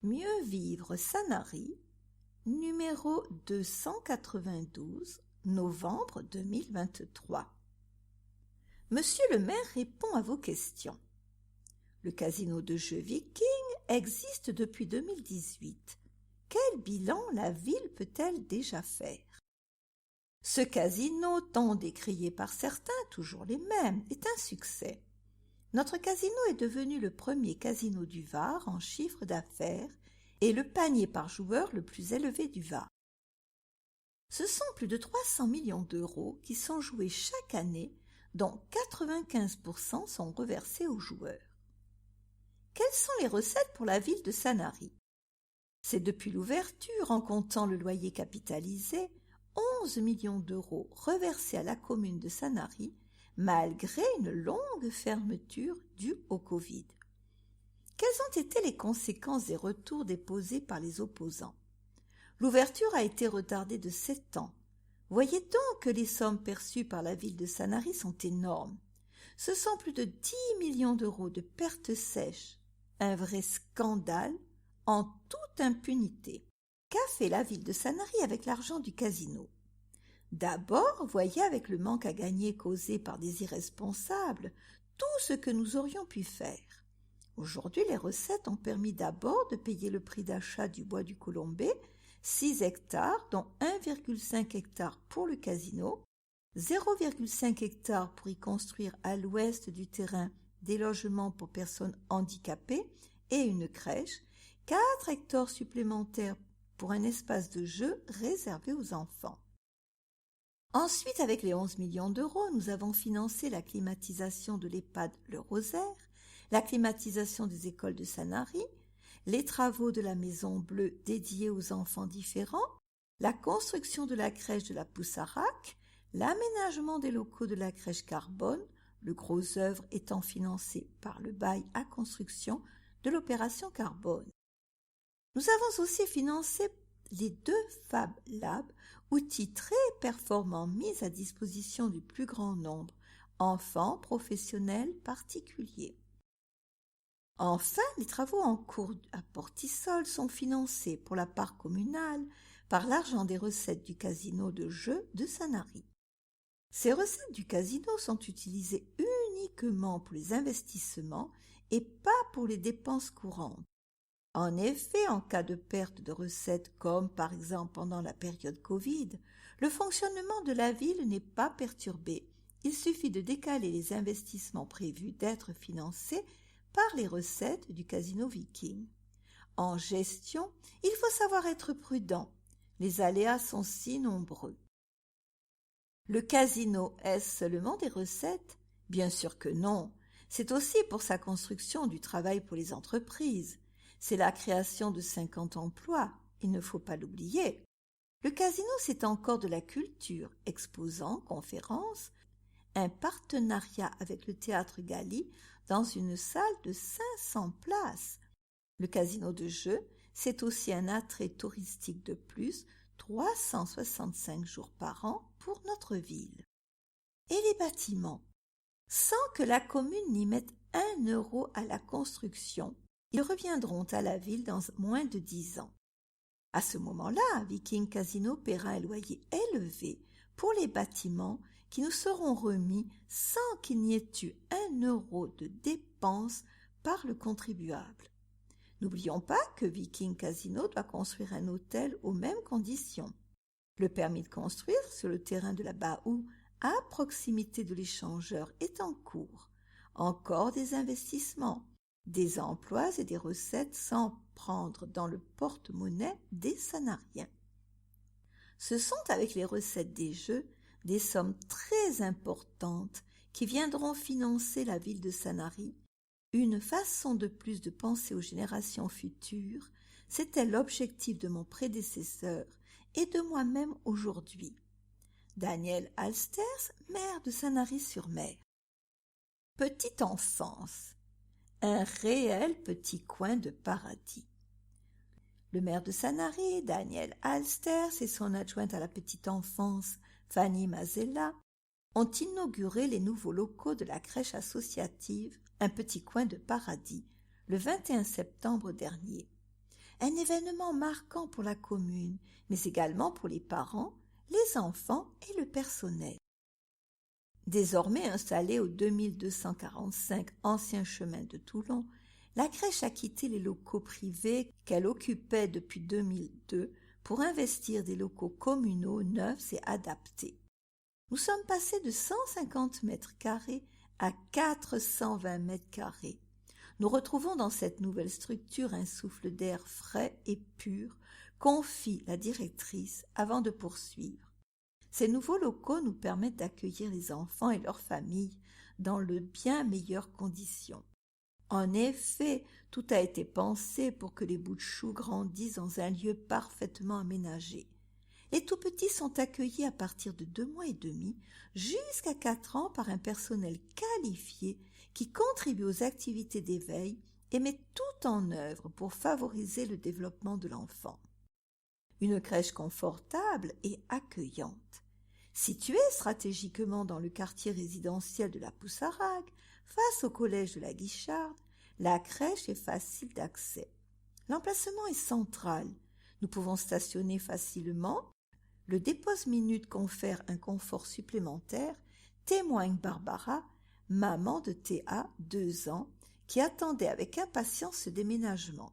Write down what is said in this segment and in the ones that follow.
Mieux vivre Sanary, numéro 292, novembre 2023. Monsieur le maire répond à vos questions. Le casino de jeux Viking existe depuis 2018. Quel bilan la ville peut-elle déjà faire? Ce casino, tant décrié par certains, toujours les mêmes, est un succès. Notre casino est devenu le premier casino du Var en chiffre d'affaires et le panier par joueur le plus élevé du Var. Ce sont plus de 300 millions d'euros qui sont joués chaque année, dont 95% sont reversés aux joueurs. Quelles sont les recettes pour la ville de Sanary? C'est depuis l'ouverture, en comptant le loyer capitalisé, 11 millions d'euros reversés à la commune de Sanary, malgré une longue fermeture due au Covid. Quelles ont été les conséquences des retours déposés par les opposants? L'ouverture a été retardée de 7 ans. Voyez donc que les sommes perçues par la ville de Sanary sont énormes. Ce sont plus de 10 millions d'euros de pertes sèches. Un vrai scandale en toute impunité. Qu'a fait la ville de Sanary avec l'argent du casino? D'abord, voyez avec le manque à gagner causé par des irresponsables tout ce que nous aurions pu faire. Aujourd'hui, les recettes ont permis d'abord de payer le prix d'achat du bois du Colombet, 6 hectares, dont 1,5 hectare pour le casino, 0,5 hectare pour y construire à l'ouest du terrain des logements pour personnes handicapées et une crèche, 4 hectares supplémentaires pour un espace de jeu réservé aux enfants. Ensuite, avec les 11 millions d'euros, nous avons financé la climatisation de l'EHPAD Le Rosaire, la climatisation des écoles de Sanary, les travaux de la Maison Bleue dédiée aux enfants différents, la construction de la crèche de la Poussarac, l'aménagement des locaux de la crèche Carbone, le gros œuvre étant financé par le bail à construction de l'opération Carbone. Nous avons aussi financé les 2 Fab Labs, outils très performants mis à disposition du plus grand nombre, enfants, professionnels, particuliers. Enfin, les travaux en cours à Portissol sont financés pour la part communale par l'argent des recettes du casino de jeux de Sanary. Ces recettes du casino sont utilisées uniquement pour les investissements et pas pour les dépenses courantes. En effet, en cas de perte de recettes, comme par exemple pendant la période Covid, le fonctionnement de la ville n'est pas perturbé. Il suffit de décaler les investissements prévus d'être financés par les recettes du casino Viking. En gestion, il faut savoir être prudent. Les aléas sont si nombreux. Le casino est-ce seulement des recettes? Bien sûr que non. C'est aussi pour sa construction du travail pour les entreprises. C'est la création de 50 emplois, il ne faut pas l'oublier. Le casino, c'est encore de la culture, exposants, conférences, un partenariat avec le théâtre Galie dans une salle de 500 places. Le casino de jeu, c'est aussi un attrait touristique de plus, 365 jours par an pour notre ville. Et les bâtiments? Sans que la commune n'y mette 1 euro à la construction, ils reviendront à la ville dans moins de 10 ans. À ce moment-là, Viking Casino paiera un loyer élevé pour les bâtiments qui nous seront remis sans qu'il n'y ait eu 1 euro de dépenses par le contribuable. N'oublions pas que Viking Casino doit construire un hôtel aux mêmes conditions. Le permis de construire sur le terrain de la Bahoue, à proximité de l'échangeur, est en cours. Encore des investissements, des emplois et des recettes sans prendre dans le porte-monnaie des Sanariens. Ce sont avec les recettes des jeux des sommes très importantes qui viendront financer la ville de Sanary. Une façon de plus de penser aux générations futures, c'était l'objectif de mon prédécesseur et de moi-même aujourd'hui. Daniel Alsters, maire de Sanary-sur-Mer. Petite enfance. Un réel petit coin de paradis. Le maire de Sanary, Daniel Alsters, et son adjointe à la petite enfance, Fanny Mazella, ont inauguré les nouveaux locaux de la crèche associative Un petit coin de paradis le 21 septembre dernier. un événement marquant pour la commune, mais également pour les parents, les enfants et le personnel. Désormais installée au 2245 ancien chemin de Toulon, la crèche a quitté les locaux privés qu'elle occupait depuis 2002 pour investir des locaux communaux neufs et adaptés. Nous sommes passés de 150 mètres carrés à 420 mètres carrés. Nous retrouvons dans cette nouvelle structure un souffle d'air frais et pur, confie la directrice avant de poursuivre. Ces nouveaux locaux nous permettent d'accueillir les enfants et leurs familles dans de bien meilleures conditions. En effet, tout a été pensé pour que les bouts de chou grandissent dans un lieu parfaitement aménagé. Les tout-petits sont accueillis à partir de 2 mois et demi jusqu'à 4 ans par un personnel qualifié qui contribue aux activités d'éveil et met tout en œuvre pour favoriser le développement de l'enfant. Une crèche confortable et accueillante. Située stratégiquement dans le quartier résidentiel de la Poussarague, face au collège de la Guicharde, la crèche est facile d'accès. L'emplacement est central. Nous pouvons stationner facilement. Le dépose-minute confère un confort supplémentaire, témoigne Barbara, maman de Théa, 2 ans, qui attendait avec impatience ce déménagement.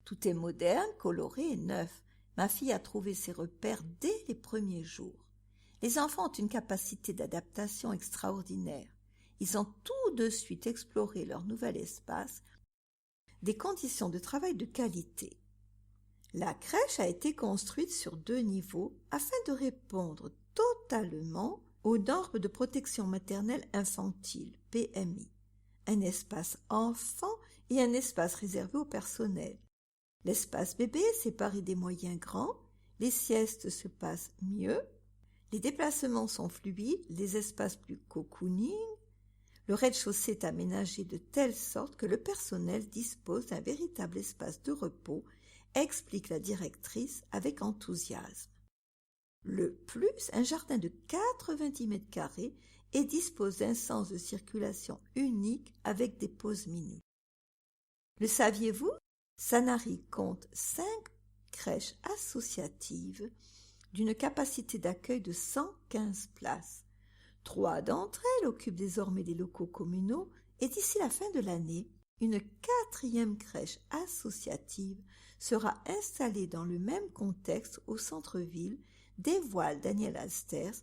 Tout est moderne, coloré et neuf. Ma fille a trouvé ses repères dès les premiers jours. Les enfants ont une capacité d'adaptation extraordinaire. Ils ont tout de suite exploré leur nouvel espace, des conditions de travail de qualité. La crèche a été construite sur 2 niveaux afin de répondre totalement aux normes de protection maternelle infantile, PMI. Un espace enfant et un espace réservé au personnel. L'espace bébé est séparé des moyens grands, les siestes se passent mieux, les déplacements sont fluides, les espaces plus cocooning. Le rez-de-chaussée est aménagé de telle sorte que le personnel dispose d'un véritable espace de repos, explique la directrice avec enthousiasme. Le plus, un jardin de 90 mètres carrés et dispose d'un sens de circulation unique avec des pauses minutes. Le saviez-vous? Sanary compte 5 crèches associatives d'une capacité d'accueil de 115 places. 3 d'entre elles occupent désormais des locaux communaux et d'ici la fin de l'année, une 4e crèche associative sera installée dans le même contexte au centre-ville, dévoile Daniel Alsters,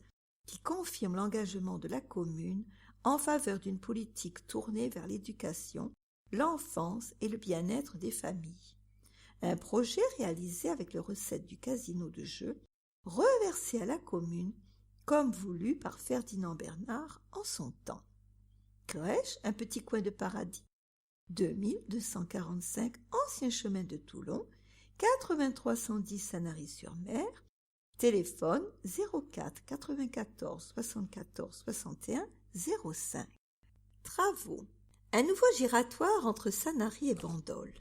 qui confirme l'engagement de la commune en faveur d'une politique tournée vers l'éducation, l'enfance et le bien-être des familles. Un projet réalisé avec les recettes du casino de jeu, reversé à la commune, comme voulu par Ferdinand Bernard en son temps. Crèche, un petit coin de paradis. 2245 ancien chemin de Toulon, 83 110 Sanary-sur-Mer, téléphone 04 94 74 61 05. Travaux. Un nouveau giratoire entre Sanary et Bandol.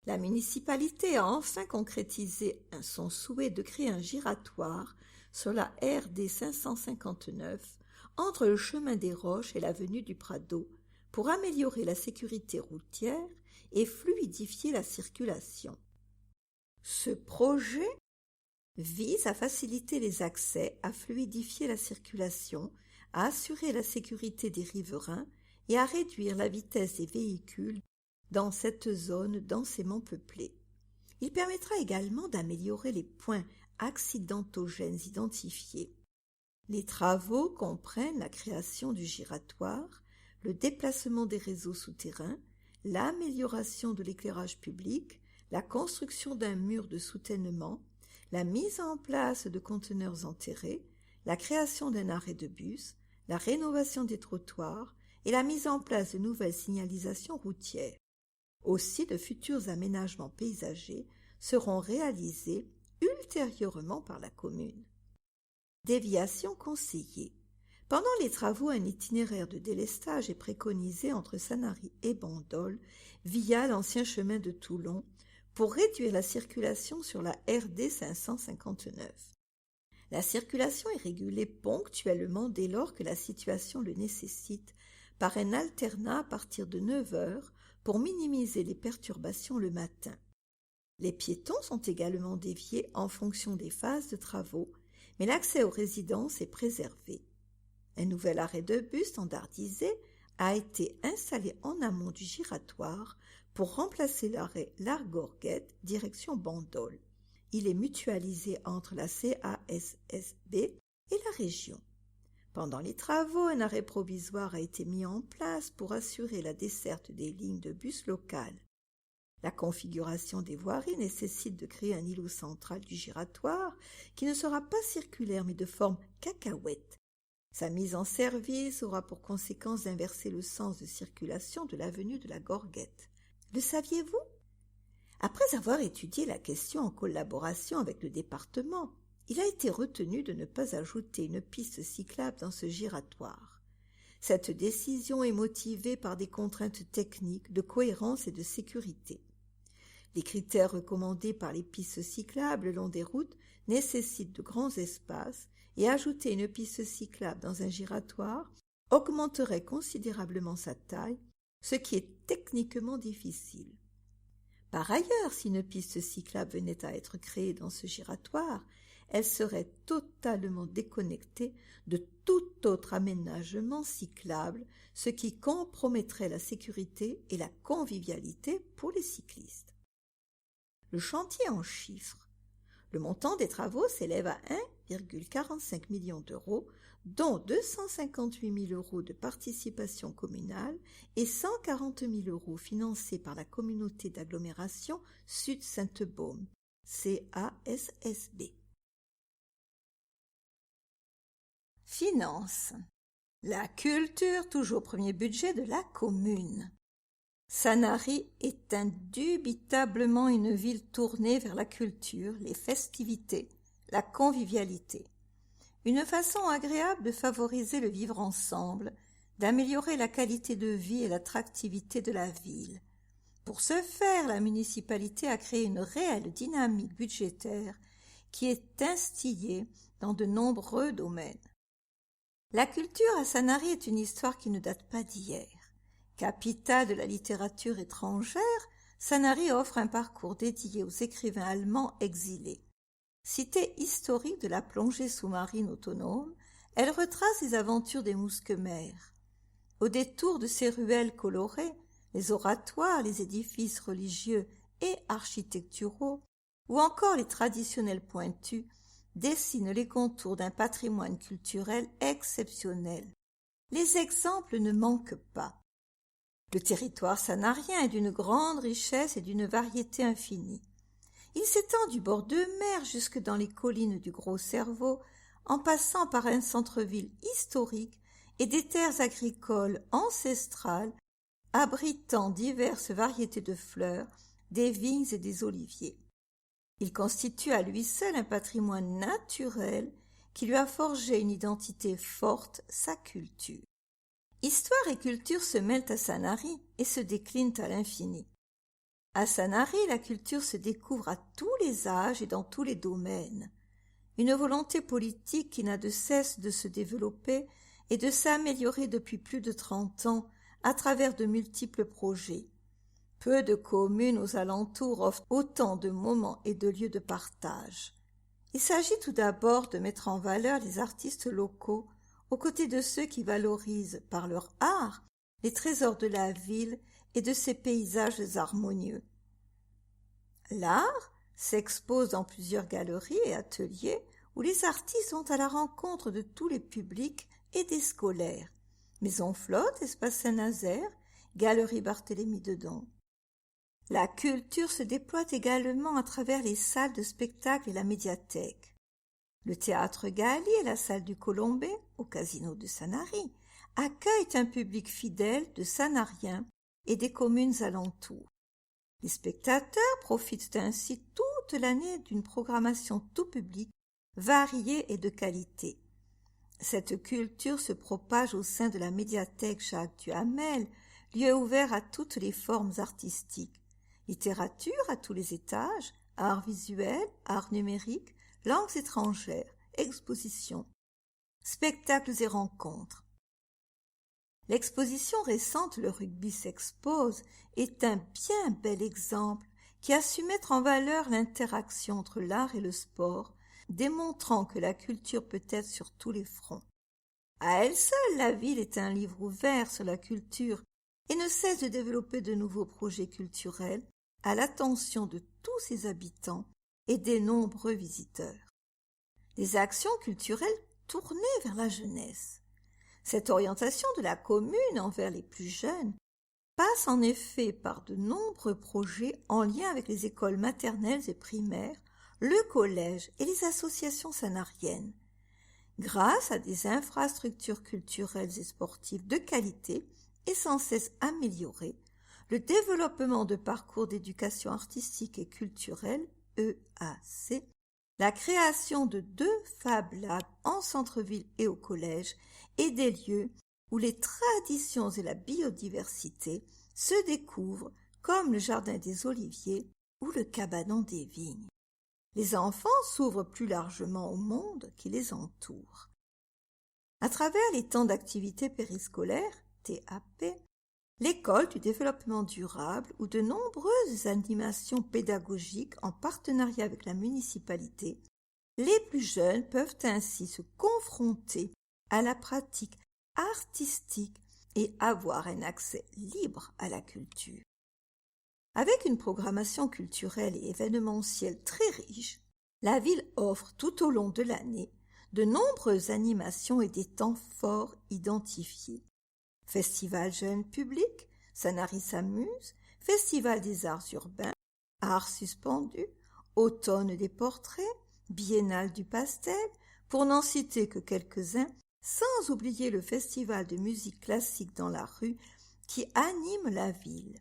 La municipalité a enfin concrétisé son souhait de créer un giratoire sur la RD 559 entre le chemin des Roches et l'avenue du Prado pour améliorer la sécurité routière et fluidifier la circulation. Ce projet vise à faciliter les accès, à fluidifier la circulation, à assurer la sécurité des riverains et à réduire la vitesse des véhicules dans cette zone densément peuplée. Il permettra également d'améliorer les points accidentogènes identifiés. Les travaux comprennent la création du giratoire, le déplacement des réseaux souterrains, l'amélioration de l'éclairage public, la construction d'un mur de soutènement, la mise en place de conteneurs enterrés, la création d'un arrêt de bus, la rénovation des trottoirs et la mise en place de nouvelles signalisations routières. Aussi, de futurs aménagements paysagers seront réalisés ultérieurement par la commune. Déviation conseillée. Pendant les travaux, un itinéraire de délestage est préconisé entre Sanary et Bandol via l'ancien chemin de Toulon pour réduire la circulation sur la RD 559. La circulation est régulée ponctuellement dès lors que la situation le nécessite par un alternat à partir de 9 heures pour minimiser les perturbations le matin. Les piétons sont également déviés en fonction des phases de travaux, mais l'accès aux résidences est préservé. Un nouvel arrêt de bus standardisé a été installé en amont du giratoire pour remplacer l'arrêt Largorguette direction Bandol. Il est mutualisé entre la CASSB et la région. Pendant les travaux, un arrêt provisoire a été mis en place pour assurer la desserte des lignes de bus locales. La configuration des voiries nécessite de créer un îlot central du giratoire qui ne sera pas circulaire mais de forme cacahuète. Sa mise en service aura pour conséquence d'inverser le sens de circulation de l'avenue de la Gorguette. Le saviez-vous ? Après avoir étudié la question en collaboration avec le département, il a été retenu de ne pas ajouter une piste cyclable dans ce giratoire. Cette décision est motivée par des contraintes techniques, de cohérence et de sécurité. Les critères recommandés par les pistes cyclables le long des routes nécessitent de grands espaces et ajouter une piste cyclable dans un giratoire augmenterait considérablement sa taille, ce qui est techniquement difficile. Par ailleurs, si une piste cyclable venait à être créée dans ce giratoire, elle serait totalement déconnectée de tout autre aménagement cyclable, ce qui compromettrait la sécurité et la convivialité pour les cyclistes. Le chantier en chiffres. Le montant des travaux s'élève à 1,45 million d'euros, dont 258 000 euros de participation communale et 140 000 euros financés par la communauté d'agglomération Sud-Sainte-Baume, CASSB. Finances. La culture, toujours premier budget de la commune. Sanary est indubitablement une ville tournée vers la culture, les festivités, la convivialité. Une façon agréable de favoriser le vivre ensemble, d'améliorer la qualité de vie et l'attractivité de la ville. Pour ce faire, la municipalité a créé une réelle dynamique budgétaire qui est instillée dans de nombreux domaines. La culture à Sanary est une histoire qui ne date pas d'hier. Capitale de la littérature étrangère, Sanary offre un parcours dédié aux écrivains allemands exilés. Cité historique de la plongée sous-marine autonome, elle retrace les aventures des mousquetaires. Au détour de ces ruelles colorées, les oratoires, les édifices religieux et architecturaux, ou encore les traditionnels pointus, dessinent les contours d'un patrimoine culturel exceptionnel. Les exemples ne manquent pas. Le territoire sanarien est d'une grande richesse et d'une variété infinie. Il s'étend du bord de mer jusque dans les collines du Gros Cerveau, en passant par un centre-ville historique et des terres agricoles ancestrales abritant diverses variétés de fleurs, des vignes et des oliviers. Il constitue à lui seul un patrimoine naturel qui lui a forgé une identité forte, sa culture. Histoire et culture se mêlent à Sanary et se déclinent à l'infini. À Sanary, la culture se découvre à tous les âges et dans tous les domaines. Une volonté politique qui n'a de cesse de se développer et de s'améliorer depuis plus de 30 ans à travers de multiples projets. Peu de communes aux alentours offrent autant de moments et de lieux de partage. Il s'agit tout d'abord de mettre en valeur les artistes locaux, aux côtés de ceux qui valorisent par leur art les trésors de la ville et de ses paysages harmonieux. L'art s'expose dans plusieurs galeries et ateliers où les artistes vont à la rencontre de tous les publics et des scolaires. Maison Flotte, Espace Saint-Nazaire, Galerie Barthélemy-Dedon. La culture se déploie également à travers les salles de spectacle et la médiathèque. Le théâtre Galy et la salle du Colombet, au casino de Sanary, accueillent un public fidèle de Sanariens et des communes alentours. Les spectateurs profitent ainsi toute l'année d'une programmation tout public, variée et de qualité. Cette culture se propage au sein de la médiathèque Jacques Duhamel, lieu ouvert à toutes les formes artistiques. Littérature à tous les étages, arts visuels, arts numériques, langues étrangères, expositions, spectacles et rencontres. L'exposition récente Le Rugby s'expose est un bien bel exemple qui a su mettre en valeur l'interaction entre l'art et le sport, démontrant que la culture peut être sur tous les fronts. À elle seule, la ville est un livre ouvert sur la culture et ne cesse de développer de nouveaux projets culturels à l'attention de tous ses habitants et des nombreux visiteurs. Des actions culturelles tournées vers la jeunesse. Cette orientation de la commune envers les plus jeunes passe en effet par de nombreux projets en lien avec les écoles maternelles et primaires, le collège et les associations sanariennes. Grâce à des infrastructures culturelles et sportives de qualité et sans cesse améliorées, le développement de parcours d'éducation artistique et culturelle, EAC, la création de 2 Fab Labs en centre-ville et au collège et des lieux où les traditions et la biodiversité se découvrent comme le Jardin des Oliviers ou le Cabanon des Vignes. Les enfants s'ouvrent plus largement au monde qui les entoure. À travers les temps d'activité périscolaire, TAP, l'école du développement durable ou de nombreuses animations pédagogiques en partenariat avec la municipalité, les plus jeunes peuvent ainsi se confronter à la pratique artistique et avoir un accès libre à la culture. Avec une programmation culturelle et événementielle très riche, la ville offre tout au long de l'année de nombreuses animations et des temps forts identifiés. Festival jeune public, Sanary s'amuse, Festival des arts urbains, Arts suspendus, Automne des portraits, Biennale du pastel, pour n'en citer que quelques-uns, sans oublier le festival de musique classique dans la rue qui anime la ville.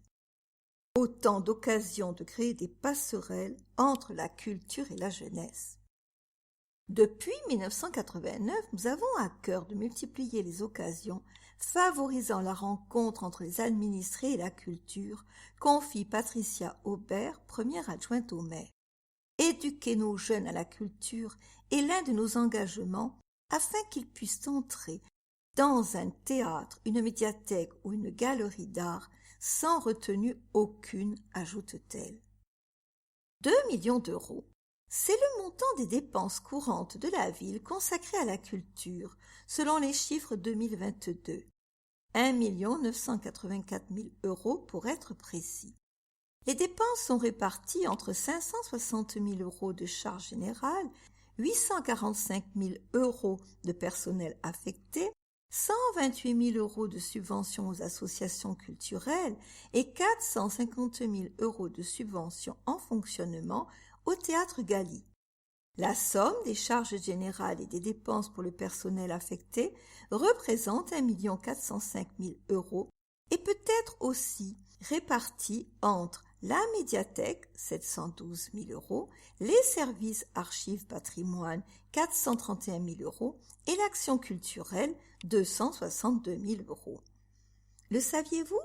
Autant d'occasions de créer des passerelles entre la culture et la jeunesse. Depuis 1989, nous avons à cœur de multiplier les occasions favorisant la rencontre entre les administrés et la culture, confie Patricia Aubert, première adjointe au maire. Éduquer nos jeunes à la culture est l'un de nos engagements afin qu'ils puissent entrer dans un théâtre, une médiathèque ou une galerie d'art sans retenue aucune, ajoute-t-elle. 2 millions d'euros, c'est le montant des dépenses courantes de la ville consacrées à la culture, selon les chiffres 2022. 1 984 000 euros pour être précis. Les dépenses sont réparties entre 560 000 euros de charges générales, 845 000 euros de personnel affecté, 128 000 euros de subventions aux associations culturelles et 450 000 euros de subventions en fonctionnement au Théâtre Galy. La somme des charges générales et des dépenses pour le personnel affecté représente 1 405 000 euros et peut être aussi répartie entre la médiathèque, 712 000 euros, les services archives patrimoine, 431 000 euros et l'action culturelle, 262 000 euros. Le saviez-vous?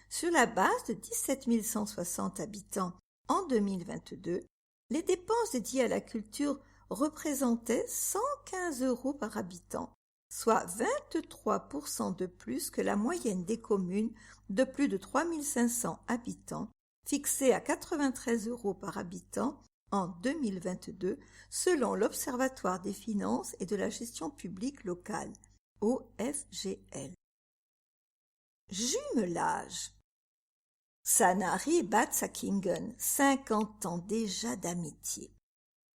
Sur la base de 17 160 habitants en 2022, les dépenses dédiées à la culture représentaient 115 euros par habitant, soit 23% de plus que la moyenne des communes de plus de 3 500 habitants, fixée à 93 euros par habitant en 2022, selon l'Observatoire des finances et de la gestion publique locale, OFGL. Jumelage. Sanary et Bad Säckingen, 50 ans déjà d'amitié.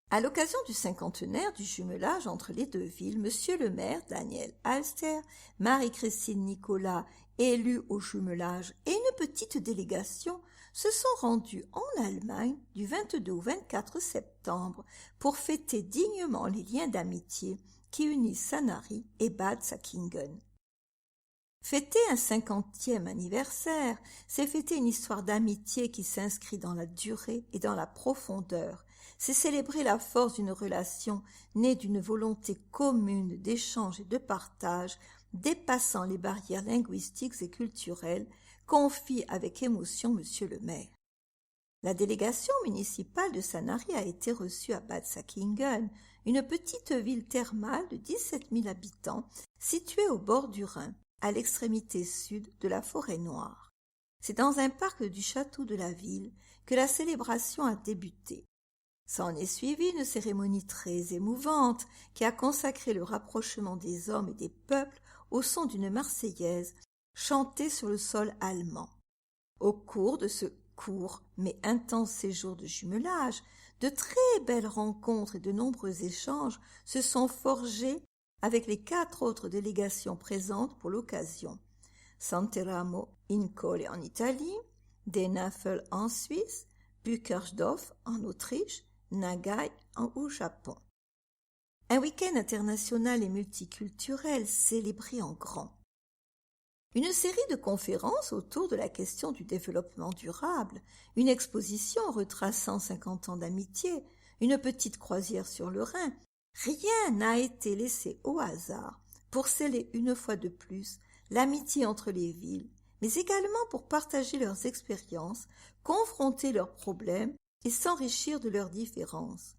À l'occasion du cinquantenaire du jumelage entre les deux villes, Monsieur le maire Daniel Alster, Marie-Christine Nicolas, élus au jumelage, et une petite délégation se sont rendus en Allemagne du 22 au 24 septembre pour fêter dignement les liens d'amitié qui unissent Sanary et Bad Säckingen. Fêter un 50e anniversaire, c'est fêter une histoire d'amitié qui s'inscrit dans la durée et dans la profondeur. C'est célébrer la force d'une relation née d'une volonté commune d'échange et de partage, dépassant les barrières linguistiques et culturelles, confie avec émotion Monsieur le maire. La délégation municipale de Sanary a été reçue à Bad Säckingen, une petite ville thermale de 17 000 habitants, située au bord du Rhin, à l'extrémité sud de la Forêt Noire. C'est dans un parc du château de la ville que la célébration a débuté. S'en est suivie une cérémonie très émouvante qui a consacré le rapprochement des hommes et des peuples au son d'une Marseillaise chantée sur le sol allemand. Au cours de ce court mais intense séjour de jumelage, de très belles rencontres et de nombreux échanges se sont forgés avec les 4 autres délégations présentes pour l'occasion. Santeramo in Colle en Italie, Denafel en Suisse, Bückersdorf en Autriche, Nagai au Japon. Un week-end international et multiculturel célébré en grand. Une série de conférences autour de la question du développement durable, une exposition retraçant 50 ans d'amitié, une petite croisière sur le Rhin, rien n'a été laissé au hasard pour sceller une fois de plus l'amitié entre les villes, mais également pour partager leurs expériences, confronter leurs problèmes et s'enrichir de leurs différences.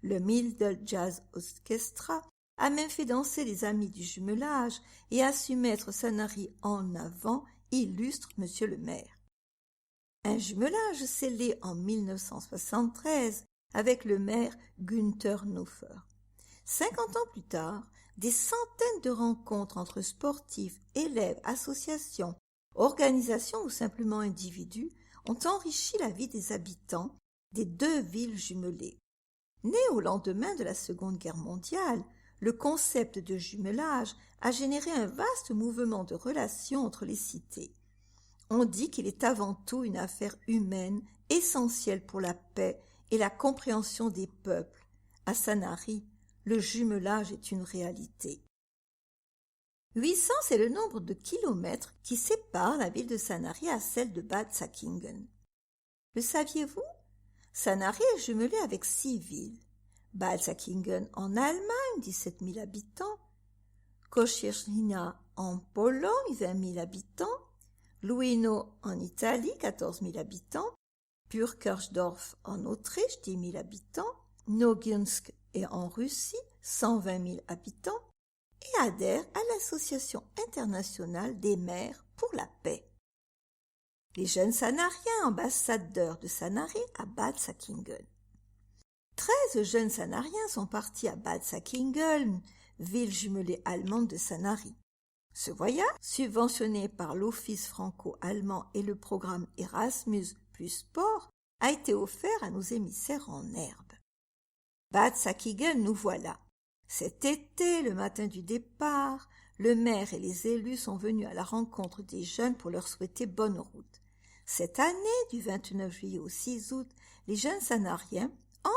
Le Middle Jazz Orchestra a même fait danser les amis du jumelage et a su mettre Sanary en avant, illustre Monsieur le maire. Un jumelage scellé en 1973 avec le maire Günther Neufer. 50 ans plus tard, des centaines de rencontres entre sportifs, élèves, associations, organisations ou simplement individus ont enrichi la vie des habitants des 2 villes jumelées. Né au lendemain de la Seconde Guerre mondiale, le concept de jumelage a généré un vaste mouvement de relations entre les cités. On dit qu'il est avant tout une affaire humaine essentielle pour la paix et la compréhension des peuples. À Sanary, le jumelage est une réalité. 800, c'est le nombre de kilomètres qui sépare la ville de Sanary à celle de Bad Säckingen. Le saviez-vous? Sanary est jumelée avec 6 villes. Bad Säckingen en Allemagne, 17 000 habitants. Kościerzyna en Pologne, 20 000 habitants. Luino en Italie, 14 000 habitants. Bückersdorf en Autriche, 10 000 habitants. Nogionsk est en Russie, 120 000 habitants. Et adhère à l'Association internationale des maires pour la paix. Les jeunes Sanariens ambassadeurs de Sanary à Bad Säckingen. 13 jeunes Sanariens sont partis à Bad Säckingen, ville jumelée allemande de Sanary. Ce voyage, subventionné par l'Office franco-allemand et le programme Erasmus plus Sport, a été offert à nos émissaires en herbe. Bad Säckingen, nous voilà. Cet été, le matin du départ, le maire et les élus sont venus à la rencontre des jeunes pour leur souhaiter bonne route. Cette année, du 29 juillet au 6 août, les jeunes Sanariens,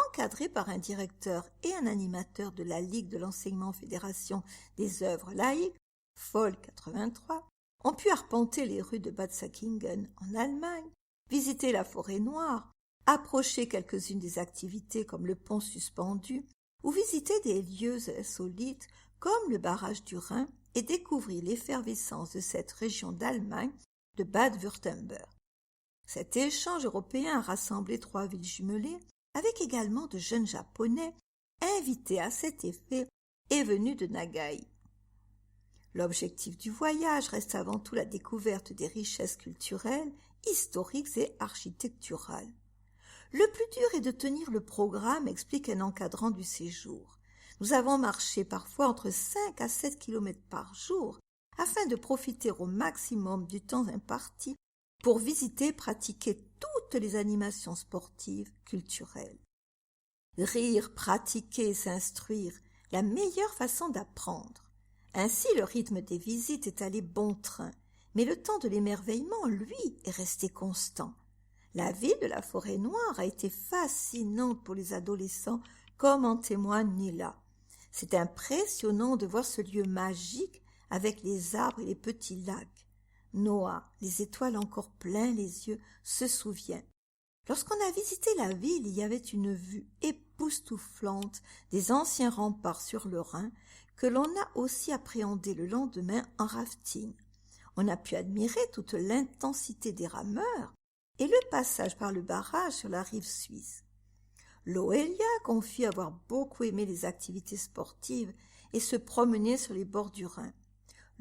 encadrés par un directeur et un animateur de la Ligue de l'enseignement fédération des œuvres laïques, FOL 83, ont pu arpenter les rues de Bad Säckingen en Allemagne, visiter la forêt noire, approcher quelques-unes des activités comme le pont suspendu, ou visiter des lieux insolites comme le barrage du Rhin et découvrir l'effervescence de cette région d'Allemagne de Bade-Württemberg. Cet échange européen a rassemblé 3 villes jumelées avec également de jeunes Japonais invités à cet effet et venus de Nagai. L'objectif du voyage reste avant tout la découverte des richesses culturelles, historiques et architecturales. Le plus dur est de tenir le programme, explique un encadrant du séjour. Nous avons marché parfois entre 5 à 7 kilomètres par jour afin de profiter au maximum du temps imparti pour visiter et pratiquer toutes les animations sportives, culturelles. Rire, pratiquer, s'instruire, la meilleure façon d'apprendre. Ainsi, le rythme des visites est allé bon train, mais le temps de l'émerveillement, lui, est resté constant. La ville de la Forêt Noire a été fascinante pour les adolescents, comme en témoigne Nila. C'est impressionnant de voir ce lieu magique avec les arbres et les petits lacs. Noah, les étoiles encore plein les yeux, se souvient. Lorsqu'on a visité la ville, il y avait une vue époustouflante des anciens remparts sur le Rhin que l'on a aussi appréhendé le lendemain en rafting. On a pu admirer toute l'intensité des rameurs et le passage par le barrage sur la rive suisse. Loelia confie avoir beaucoup aimé les activités sportives et se promener sur les bords du Rhin.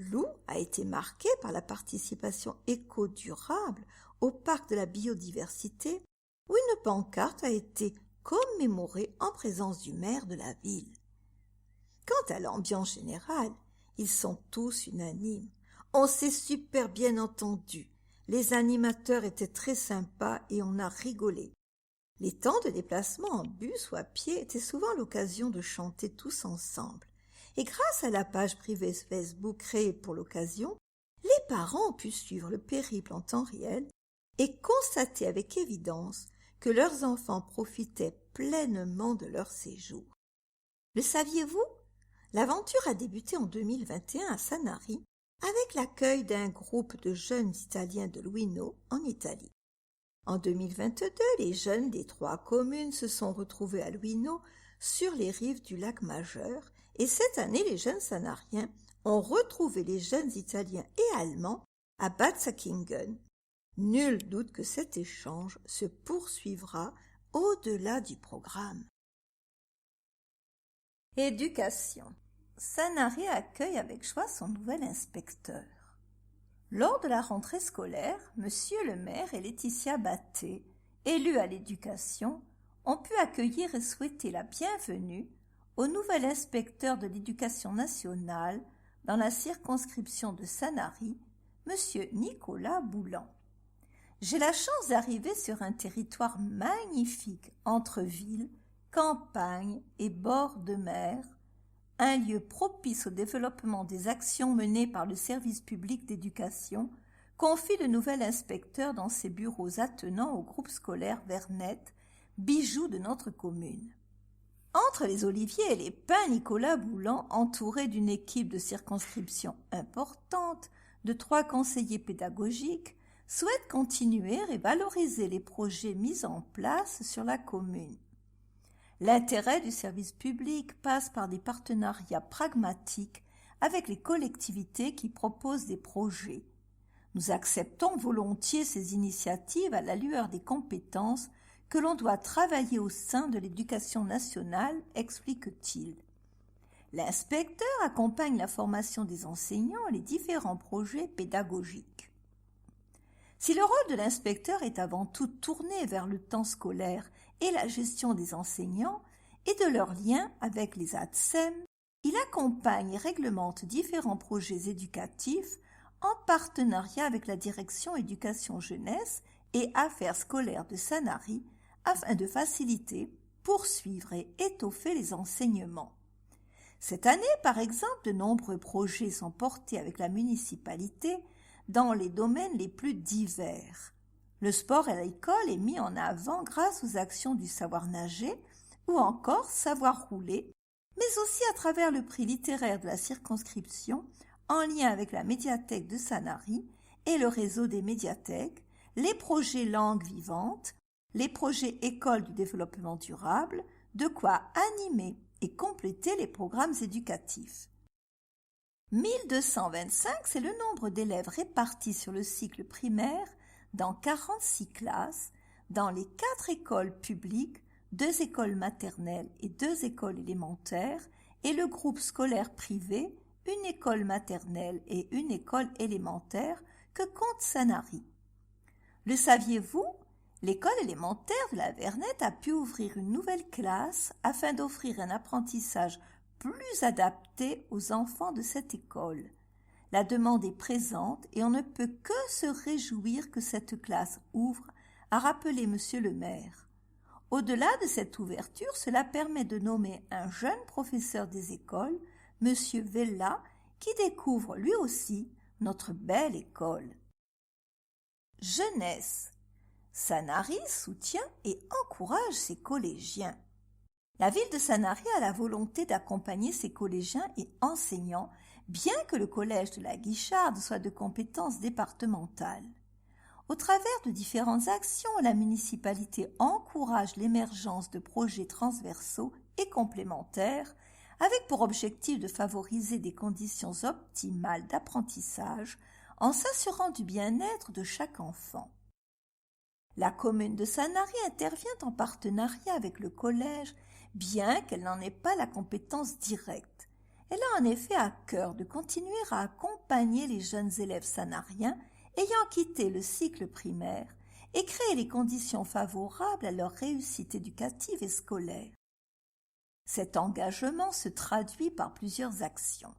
L'Oux a été marqué par la participation éco-durable au parc de la biodiversité, où une pancarte a été commémorée en présence du maire de la ville. Quant à l'ambiance générale, ils sont tous unanimes. On s'est super bien entendu. Les animateurs étaient très sympas et on a rigolé. Les temps de déplacement en bus ou à pied étaient souvent l'occasion de chanter tous ensemble. Et grâce à la page privée Facebook créée pour l'occasion, les parents ont pu suivre le périple en temps réel et constater avec évidence que leurs enfants profitaient pleinement de leur séjour. Le saviez-vous? L'aventure a débuté en 2021 à Sanary avec l'accueil d'un groupe de jeunes Italiens de Luino en Italie. En 2022, les jeunes des 3 communes se sont retrouvés à Luino sur les rives du lac Majeur et cette année, les jeunes sanariens ont retrouvé les jeunes Italiens et Allemands à Bad Säckingen. Nul doute que cet échange se poursuivra au-delà du programme. Éducation. Sanary accueille avec joie son nouvel inspecteur. Lors de la rentrée scolaire, Monsieur le maire et Laetitia Batté, élus à l'éducation, ont pu accueillir et souhaiter la bienvenue au nouvel inspecteur de l'éducation nationale dans la circonscription de Sanary, Monsieur Nicolas Boulan. J'ai la chance d'arriver sur un territoire magnifique entre ville, campagne et bord de mer, un lieu propice au développement des actions menées par le service public d'éducation, confie le nouvel inspecteur dans ses bureaux attenants au groupe scolaire Vernette, bijou de notre commune. Entre les oliviers et les pins, Nicolas Boulan, entouré d'une équipe de circonscription importante, de 3 conseillers pédagogiques, souhaite continuer et valoriser les projets mis en place sur la commune. L'intérêt du service public passe par des partenariats pragmatiques avec les collectivités qui proposent des projets. Nous acceptons volontiers ces initiatives à la lueur des compétences que l'on doit travailler au sein de l'éducation nationale, explique-t-il. L'inspecteur accompagne la formation des enseignants et les différents projets pédagogiques. Si le rôle de l'inspecteur est avant tout tourné vers le temps scolaire et la gestion des enseignants et de leurs liens avec les ATSEM, il accompagne et réglemente différents projets éducatifs en partenariat avec la direction éducation jeunesse et affaires scolaires de Sanary afin de faciliter, poursuivre et étoffer les enseignements. Cette année, par exemple, de nombreux projets sont portés avec la municipalité dans les domaines les plus divers. Le sport à l'école est mis en avant grâce aux actions du savoir nager ou encore savoir rouler, mais aussi à travers le prix littéraire de la circonscription en lien avec la médiathèque de Sanary et le réseau des médiathèques, les projets langues vivantes, les projets écoles du développement durable, de quoi animer et compléter les programmes éducatifs. 1225, c'est le nombre d'élèves répartis sur le cycle primaire dans 46 classes, dans les 4 écoles publiques, 2 écoles maternelles et 2 écoles élémentaires, et le groupe scolaire privé, une école maternelle et une école élémentaire que compte Sanary. Le saviez-vous? L'école élémentaire de la Vernette a pu ouvrir une nouvelle classe afin d'offrir un apprentissage plus adapté aux enfants de cette école. La demande est présente et on ne peut que se réjouir que cette classe ouvre, a rappelé Monsieur le maire. Au-delà de cette ouverture, cela permet de nommer un jeune professeur des écoles, Monsieur Vella, qui découvre lui aussi notre belle école. Jeunesse. Sanary soutient et encourage ses collégiens. La ville de Sanary a la volonté d'accompagner ses collégiens et enseignants, bien que le collège de la Guicharde soit de compétence départementale. Au travers de différentes actions, la municipalité encourage l'émergence de projets transversaux et complémentaires, avec pour objectif de favoriser des conditions optimales d'apprentissage en s'assurant du bien-être de chaque enfant. La commune de Sanary intervient en partenariat avec le collège, bien qu'elle n'en ait pas la compétence directe. Elle a en effet à cœur de continuer à accompagner les jeunes élèves sanariens ayant quitté le cycle primaire et créer les conditions favorables à leur réussite éducative et scolaire. Cet engagement se traduit par plusieurs actions.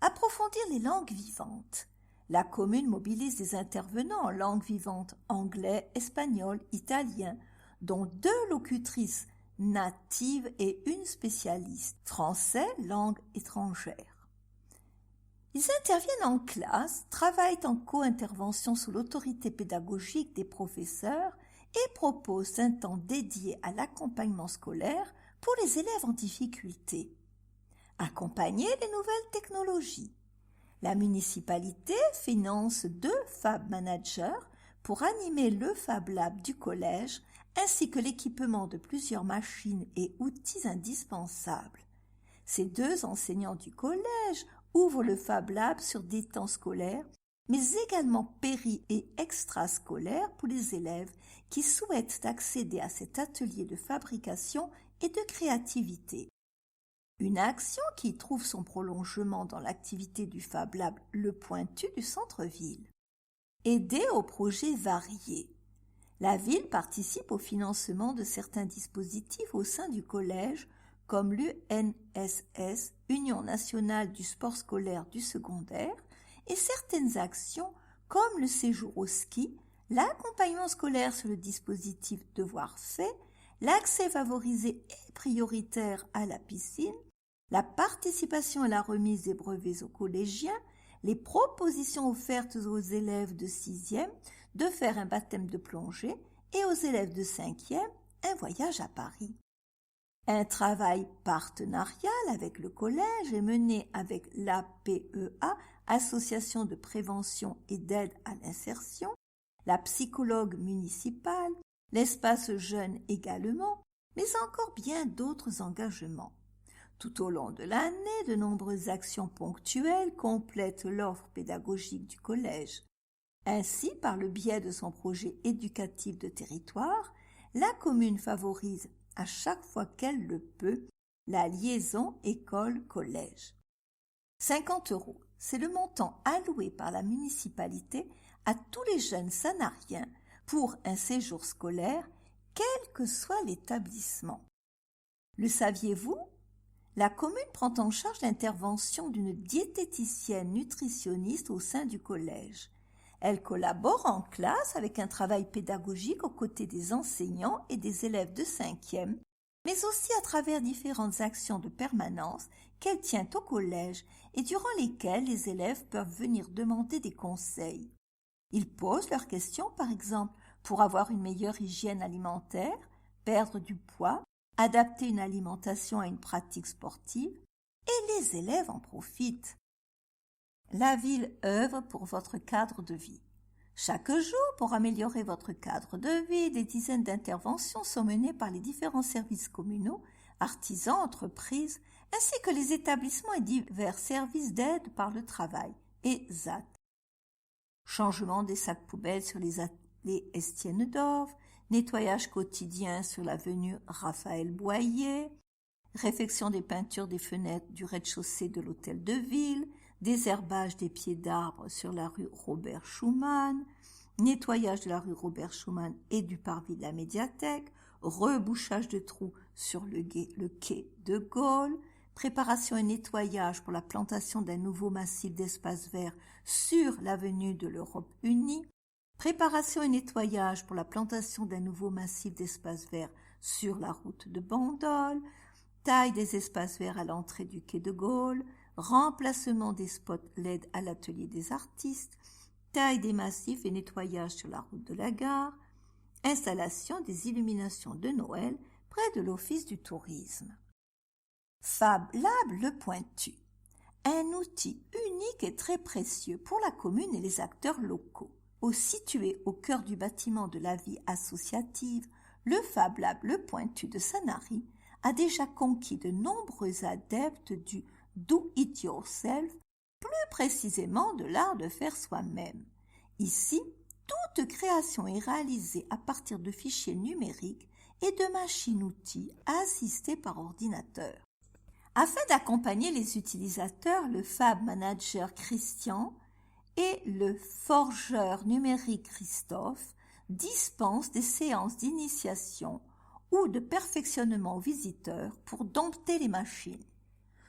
Approfondir les langues vivantes. La commune mobilise des intervenants en langues vivantes anglais, espagnol, italien, dont 2 locutrices natives et une spécialiste français, langue étrangère. Ils interviennent en classe, travaillent en co-intervention sous l'autorité pédagogique des professeurs et proposent un temps dédié à l'accompagnement scolaire pour les élèves en difficulté. Accompagner les nouvelles technologies. La municipalité finance 2 Fab Managers pour animer le Fab Lab du collège ainsi que l'équipement de plusieurs machines et outils indispensables. Ces 2 enseignants du collège ouvrent le Fab Lab sur des temps scolaires, mais également péri- et extrascolaires pour les élèves qui souhaitent accéder à cet atelier de fabrication et de créativité. Une action qui trouve son prolongement dans l'activité du Fab Lab Le Pointu du centre-ville. Aider aux projets variés. La ville participe au financement de certains dispositifs au sein du collège, comme l'UNSS, Union nationale du sport scolaire du secondaire, et certaines actions comme le séjour au ski, l'accompagnement scolaire sur le dispositif Devoirs faits, l'accès favorisé et prioritaire à la piscine, la participation à la remise des brevets aux collégiens, les propositions offertes aux élèves de 6e de faire un baptême de plongée et aux élèves de 5e un voyage à Paris. Un travail partenarial avec le collège est mené avec l'APEA, Association de prévention et d'aide à l'insertion, la psychologue municipale, l'espace jeune également, mais encore bien d'autres engagements. Tout au long de l'année, de nombreuses actions ponctuelles complètent l'offre pédagogique du collège. Ainsi, par le biais de son projet éducatif de territoire, la commune favorise, à chaque fois qu'elle le peut, la liaison école-collège. 50 €, c'est le montant alloué par la municipalité à tous les jeunes sanariens pour un séjour scolaire, quel que soit l'établissement. Le saviez-vous ? La commune prend en charge l'intervention d'une diététicienne nutritionniste au sein du collège. Elle collabore en classe avec un travail pédagogique aux côtés des enseignants et des élèves de 5e, mais aussi à travers différentes actions de permanence qu'elle tient au collège et durant lesquelles les élèves peuvent venir demander des conseils. Ils posent leurs questions, par exemple, pour avoir une meilleure hygiène alimentaire, perdre du poids, adapter une alimentation à une pratique sportive, et les élèves en profitent. La ville œuvre pour votre cadre de vie. Chaque jour, pour améliorer votre cadre de vie, des dizaines d'interventions sont menées par les différents services communaux, artisans, entreprises, ainsi que les établissements et divers services d'aide par le travail, et ZAT. Changement des sacs poubelles sur les allées Estienne d'Orve, nettoyage quotidien sur l'avenue Raphaël Boyer, réfection des peintures des fenêtres du rez-de-chaussée de l'hôtel de ville, désherbage des pieds d'arbres sur la rue Robert Schumann, nettoyage de la rue Robert Schumann et du parvis de la médiathèque, rebouchage de trous sur le quai de Gaulle, préparation et nettoyage pour la plantation d'un nouveau massif d'espaces verts sur l'avenue de l'Europe unie, préparation et nettoyage pour la plantation d'un nouveau massif d'espaces verts sur la route de Bandol, taille des espaces verts à l'entrée du quai de Gaulle, remplacement des spots LED à l'atelier des artistes, taille des massifs et nettoyage sur la route de la gare, installation des illuminations de Noël près de l'Office du tourisme. Fab Lab Le Pointu, un outil unique et très précieux pour la commune et les acteurs locaux. Situé au cœur du bâtiment de la vie associative, le Fab Lab Le Pointu de Sanary a déjà conquis de nombreux adeptes du do-it-yourself, plus précisément de l'art de faire soi-même. Ici, toute création est réalisée à partir de fichiers numériques et de machines-outils assistées par ordinateur. Afin d'accompagner les utilisateurs, le Fab Manager Christian et le forgeur numérique Christophe dispensent des séances d'initiation ou de perfectionnement aux visiteurs pour dompter les machines.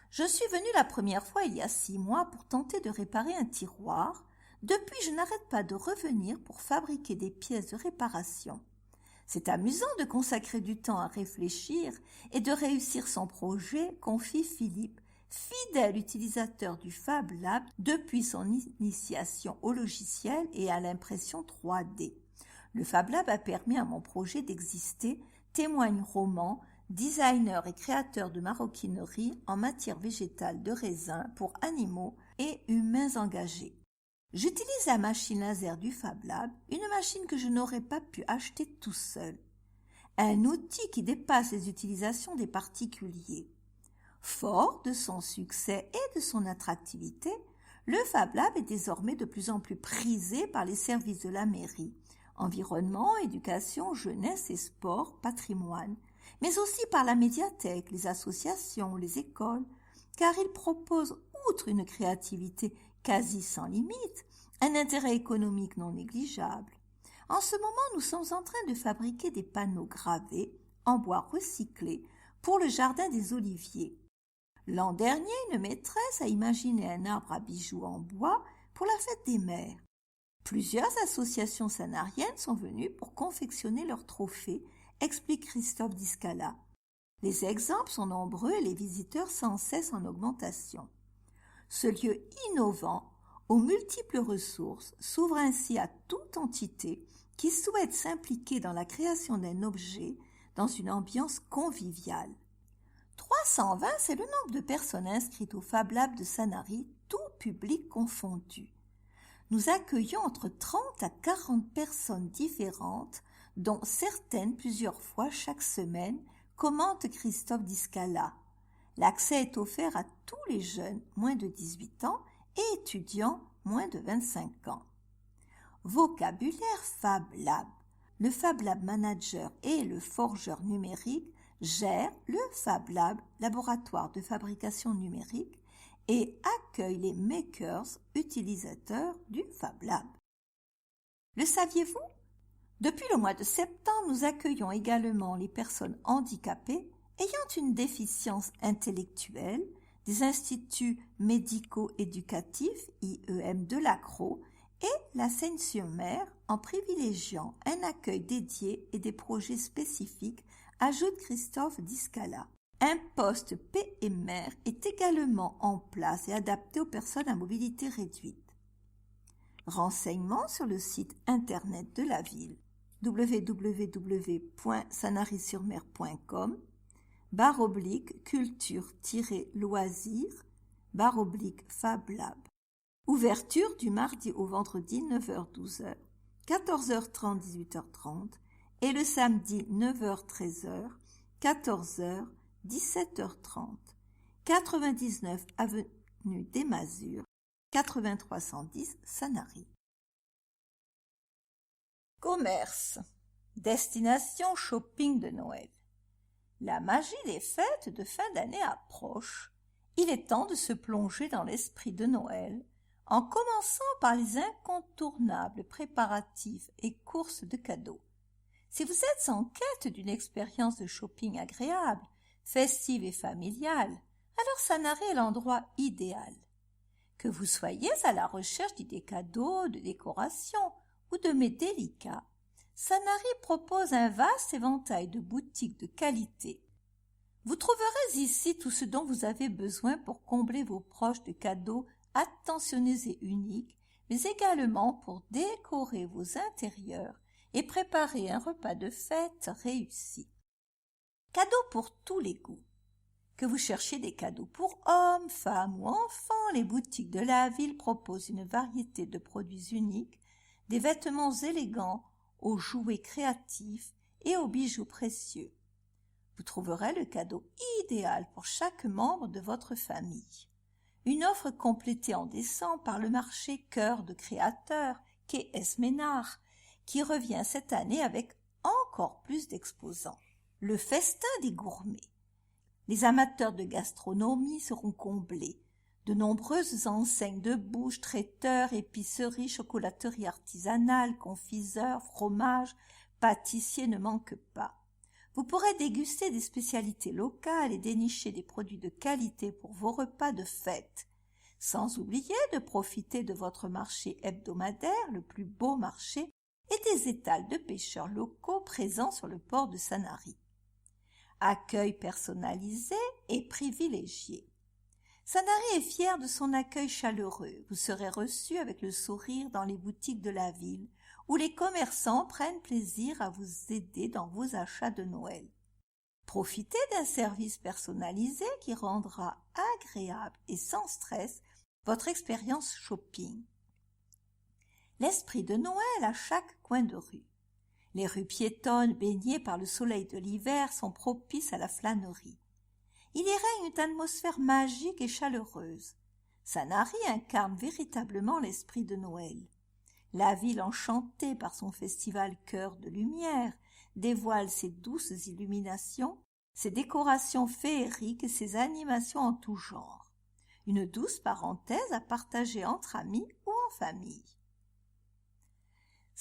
Je suis venue la première fois il y a 6 mois pour tenter de réparer un tiroir. Depuis, je n'arrête pas de revenir pour fabriquer des pièces de réparation. C'est amusant de consacrer du temps à réfléchir et de réussir son projet, confie Philippe, fidèle utilisateur du Fab Lab depuis son initiation au logiciel et à l'impression 3D. Le Fab Lab a permis à mon projet d'exister, témoigne Roman, designer et créateur de maroquinerie en matière végétale de raisin pour animaux et humains engagés. J'utilise la machine laser du Fab Lab, une machine que je n'aurais pas pu acheter tout seul. Un outil qui dépasse les utilisations des particuliers. Fort de son succès et de son attractivité, le Fab Lab est désormais de plus en plus prisé par les services de la mairie, environnement, éducation, jeunesse et sport, patrimoine, mais aussi par la médiathèque, les associations, les écoles, car il propose, outre une créativité quasi sans limite, un intérêt économique non négligeable. En ce moment, nous sommes en train de fabriquer des panneaux gravés en bois recyclé pour le jardin des oliviers. L'an dernier, une maîtresse a imaginé un arbre à bijoux en bois pour la fête des mères. Plusieurs associations sanariennes sont venues pour confectionner leurs trophées, explique Christophe Discala. Les exemples sont nombreux et les visiteurs sans cesse en augmentation. Ce lieu innovant, aux multiples ressources, s'ouvre ainsi à toute entité qui souhaite s'impliquer dans la création d'un objet dans une ambiance conviviale. 320, c'est le nombre de personnes inscrites au Fab Lab de Sanary, tout public confondu. Nous accueillons entre 30 à 40 personnes différentes, dont certaines plusieurs fois chaque semaine, commente Christophe Discala. L'accès est offert à tous les jeunes, moins de 18 ans, et étudiants, moins de 25 ans. Vocabulaire Fab Lab. Le Fab Lab Manager et le forgeur numérique gèrent le Fab Lab, laboratoire de fabrication numérique, et accueillent les makers, utilisateurs du Fab Lab. Le saviez-vous? Depuis le mois de septembre, nous accueillons également les personnes handicapées ayant une déficience intellectuelle des instituts médico-éducatifs IEM de l'Accro et la Seine-sur-Mer en privilégiant un accueil dédié et des projets spécifiques, ajoute Christophe Discala. Un poste PMR est également en place et adapté aux personnes à mobilité réduite. Renseignements sur le site internet de la ville www.sanarysurmer.com /culture-loisirs /Fab Lab. Ouverture du mardi au vendredi 9h-12h, 14h30 18h30 et le samedi 9h-13h, 14h 17h30. 99 avenue des Masures, 8310 Sanary. Commerce. Destination shopping de Noël. La magie des fêtes de fin d'année approche. Il est temps de se plonger dans l'esprit de Noël, en commençant par les incontournables préparatifs et courses de cadeaux. Si vous êtes en quête d'une expérience de shopping agréable, festive et familiale, alors Sanary est l'endroit idéal. Que vous soyez à la recherche d'idées cadeaux, de décoration ou de mets délicats, Sanary propose un vaste éventail de boutiques de qualité. Vous trouverez ici tout ce dont vous avez besoin pour combler vos proches de cadeaux attentionnés et uniques, mais également pour décorer vos intérieurs et préparer un repas de fête réussi. Cadeaux pour tous les goûts. Que vous cherchiez des cadeaux pour hommes, femmes ou enfants, les boutiques de la ville proposent une variété de produits uniques, des vêtements élégants, aux jouets créatifs et aux bijoux précieux. Vous trouverez le cadeau idéal pour chaque membre de votre famille. Une offre complétée en décembre par le marché Cœur de Créateurs, quai Esménard, qui revient cette année avec encore plus d'exposants. Le festin des gourmets. Les amateurs de gastronomie seront comblés. De nombreuses enseignes de bouche, traiteurs, épiceries, chocolateries artisanales, confiseurs, fromages, pâtissiers ne manquent pas. Vous pourrez déguster des spécialités locales et dénicher des produits de qualité pour vos repas de fête. Sans oublier de profiter de votre marché hebdomadaire, le plus beau marché, et des étals de pêcheurs locaux présents sur le port de Sanary. Accueil personnalisé et privilégié. Sanary est fier de son accueil chaleureux. Vous serez reçu avec le sourire dans les boutiques de la ville, où les commerçants prennent plaisir à vous aider dans vos achats de Noël. Profitez d'un service personnalisé qui rendra agréable et sans stress votre expérience shopping. L'esprit de Noël à chaque coin de rue. Les rues piétonnes baignées par le soleil de l'hiver sont propices à la flânerie. Il y règne une atmosphère magique et chaleureuse. Sanary incarne véritablement l'esprit de Noël. La ville enchantée par son festival Cœur de Lumière dévoile ses douces illuminations, ses décorations féeriques et ses animations en tout genre. Une douce parenthèse à partager entre amis ou en famille.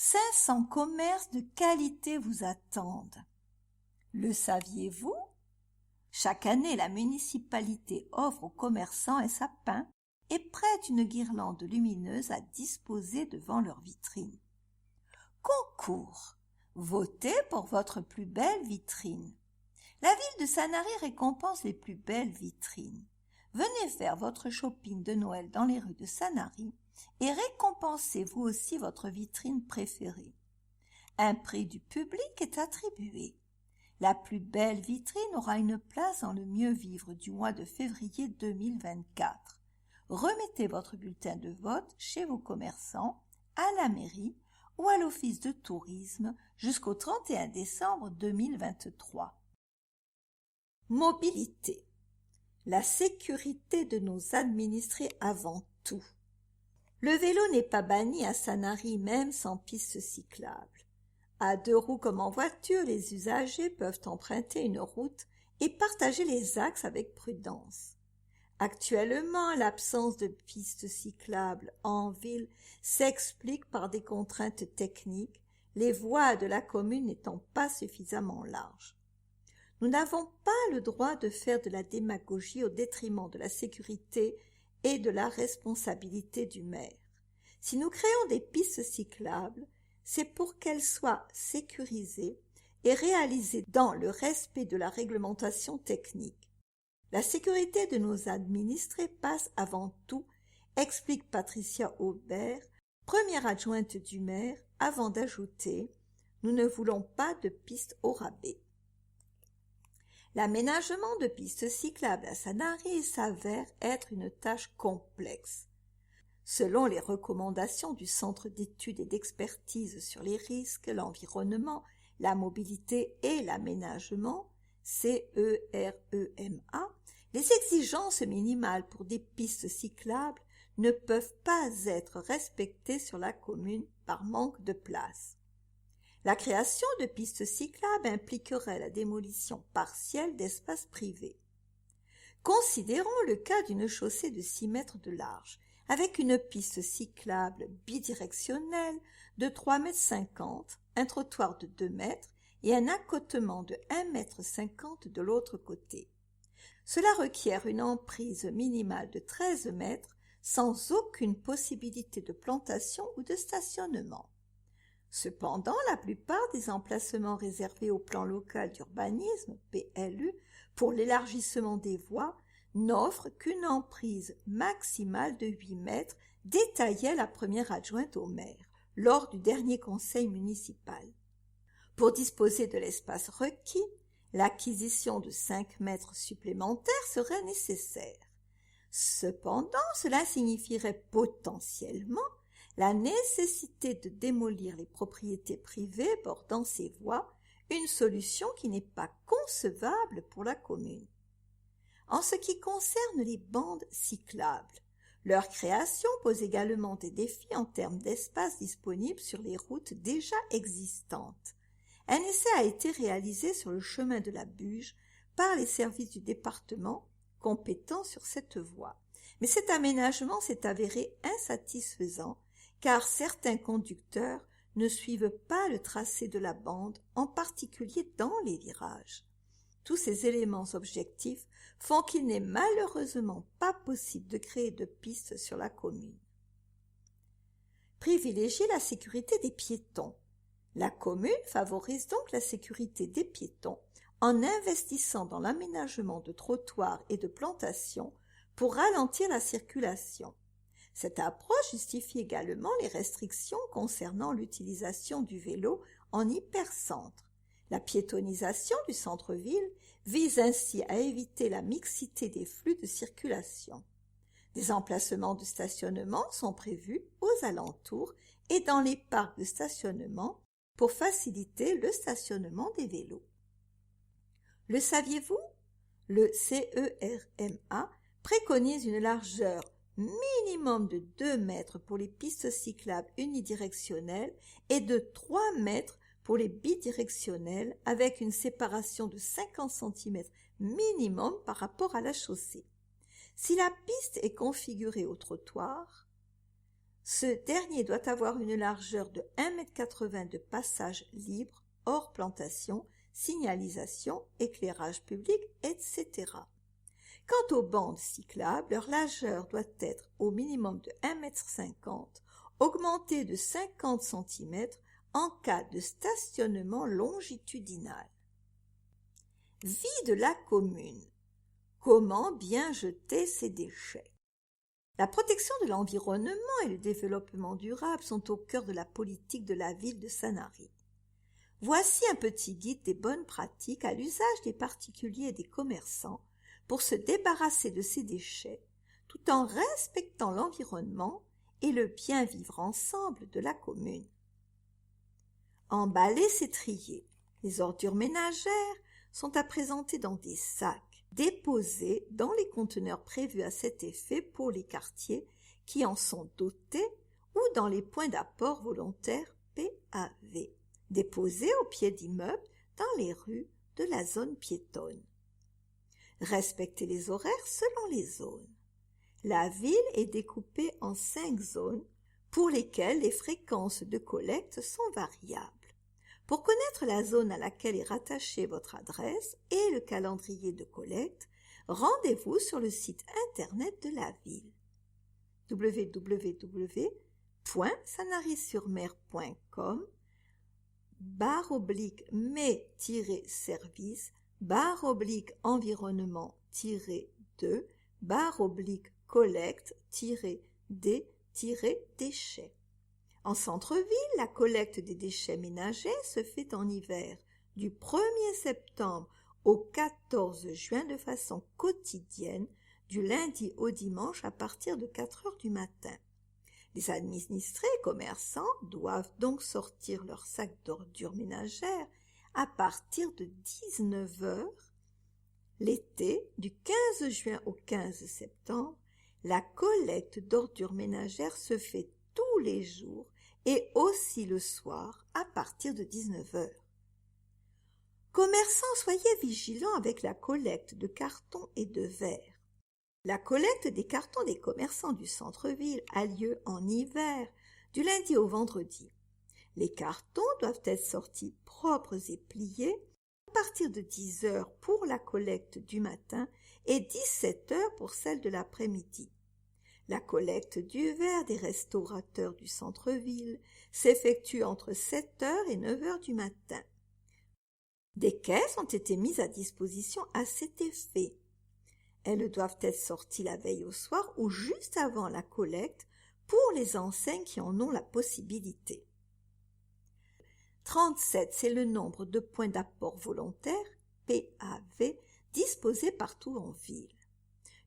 500 commerces de qualité vous attendent. Le saviez-vous? Chaque année, la municipalité offre aux commerçants un sapin et prête une guirlande lumineuse à disposer devant leur vitrine. Concours. Votez pour votre plus belle vitrine. La ville de Sanary récompense les plus belles vitrines. Venez faire votre shopping de Noël dans les rues de Sanary et récompensez vous aussi votre vitrine préférée. Un prix du public est attribué. La plus belle vitrine aura une place dans le mieux vivre du mois de février 2024. Remettez votre bulletin de vote chez vos commerçants, à la mairie ou à l'office de tourisme jusqu'au 31 décembre 2023. Mobilité. La sécurité de nos administrés avant tout. Le vélo n'est pas banni à Sanary même sans piste cyclable. À 2 roues comme en voiture, les usagers peuvent emprunter une route et partager les axes avec prudence. Actuellement, l'absence de pistes cyclables en ville s'explique par des contraintes techniques, les voies de la commune n'étant pas suffisamment larges. Nous n'avons pas le droit de faire de la démagogie au détriment de la sécurité et de la responsabilité du maire. Si nous créons des pistes cyclables, c'est pour qu'elles soient sécurisées et réalisées dans le respect de la réglementation technique. La sécurité de nos administrés passe avant tout, explique Patricia Aubert, première adjointe du maire, avant d'ajouter « Nous ne voulons pas de pistes au rabais ». L'aménagement de pistes cyclables à Sanary s'avère être une tâche complexe. Selon les recommandations du Centre d'études et d'expertise sur les risques, l'environnement, la mobilité et l'aménagement, CEREMA, les exigences minimales pour des pistes cyclables ne peuvent pas être respectées sur la commune par manque de place. La création de pistes cyclables impliquerait la démolition partielle d'espaces privés. Considérons le cas d'une chaussée de 6 mètres de large, avec une piste cyclable bidirectionnelle de 3,50 m, un trottoir de 2 mètres et un accotement de 1,50 m de l'autre côté. Cela requiert une emprise minimale de 13 mètres sans aucune possibilité de plantation ou de stationnement. Cependant, la plupart des emplacements réservés au plan local d'urbanisme, PLU, pour l'élargissement des voies, n'offrent qu'une emprise maximale de 8 mètres, détaillait la première adjointe au maire, lors du dernier conseil municipal. Pour disposer de l'espace requis, l'acquisition de 5 mètres supplémentaires serait nécessaire. Cependant, cela signifierait potentiellement la nécessité de démolir les propriétés privées bordant ces voies, une solution qui n'est pas concevable pour la commune. En ce qui concerne les bandes cyclables, leur création pose également des défis en termes d'espace disponible sur les routes déjà existantes. Un essai a été réalisé sur le chemin de la Buge par les services du département compétents sur cette voie. Mais cet aménagement s'est avéré insatisfaisant car certains conducteurs ne suivent pas le tracé de la bande, en particulier dans les virages. Tous ces éléments objectifs font qu'il n'est malheureusement pas possible de créer de pistes sur la commune. Privilégier la sécurité des piétons. La commune favorise donc la sécurité des piétons en investissant dans l'aménagement de trottoirs et de plantations pour ralentir la circulation. Cette approche justifie également les restrictions concernant l'utilisation du vélo en hypercentre. La piétonisation du centre-ville vise ainsi à éviter la mixité des flux de circulation. Des emplacements de stationnement sont prévus aux alentours et dans les parcs de stationnement pour faciliter le stationnement des vélos. Le saviez-vous? Le CERMA préconise une largeur minimum de 2 mètres pour les pistes cyclables unidirectionnelles et de 3 mètres pour les bidirectionnelles avec une séparation de 50 cm minimum par rapport à la chaussée. Si la piste est configurée au trottoir, ce dernier doit avoir une largeur de 1,80 m de passage libre, hors plantation, signalisation, éclairage public, etc. Quant aux bandes cyclables, leur largeur doit être au minimum de 1,50 m, augmentée de 50 cm en cas de stationnement longitudinal. Vie de la commune. Comment bien jeter ses déchets? La protection de l'environnement et le développement durable sont au cœur de la politique de la ville de Sanary. Voici un petit guide des bonnes pratiques à l'usage des particuliers et des commerçants pour se débarrasser de ces déchets, tout en respectant l'environnement et le bien vivre ensemble de la commune. Emballer, c'est trier. Les ordures ménagères sont à présenter dans des sacs, déposés dans les conteneurs prévus à cet effet pour les quartiers qui en sont dotés ou dans les points d'apport volontaires PAV, déposés au pied d'immeubles dans les rues de la zone piétonne. Respecter les horaires selon les zones. La ville est découpée en 5 zones pour lesquelles les fréquences de collecte sont variables. Pour connaître la zone à laquelle est rattachée votre adresse et le calendrier de collecte, rendez-vous sur le site internet de la ville www.sanary-sur-mer.com/mais-service /-2/collecte-des-déchets. En centre-ville, la collecte des déchets ménagers se fait en hiver du 1er septembre au 14 juin de façon quotidienne, du lundi au dimanche à partir de 4 heures du matin. Les administrés et commerçants doivent donc sortir leurs sacs d'ordures ménagères à partir de 19 heures. L'été, du 15 juin au 15 septembre, la collecte d'ordures ménagères se fait tous les jours et aussi le soir à partir de 19 heures. Commerçants, soyez vigilants avec la collecte de cartons et de verres. La collecte des cartons des commerçants du centre-ville a lieu en hiver, du lundi au vendredi. Les cartons doivent être sortis propres et pliés à partir de 10 heures pour la collecte du matin et 17 heures pour celle de l'après-midi. La collecte du verre des restaurateurs du centre-ville s'effectue entre 7 heures et 9 heures du matin. Des caisses ont été mises à disposition à cet effet. Elles doivent être sorties la veille au soir ou juste avant la collecte pour les enseignes qui en ont la possibilité. 37, c'est le nombre de points d'apport volontaires, PAV, disposés partout en ville.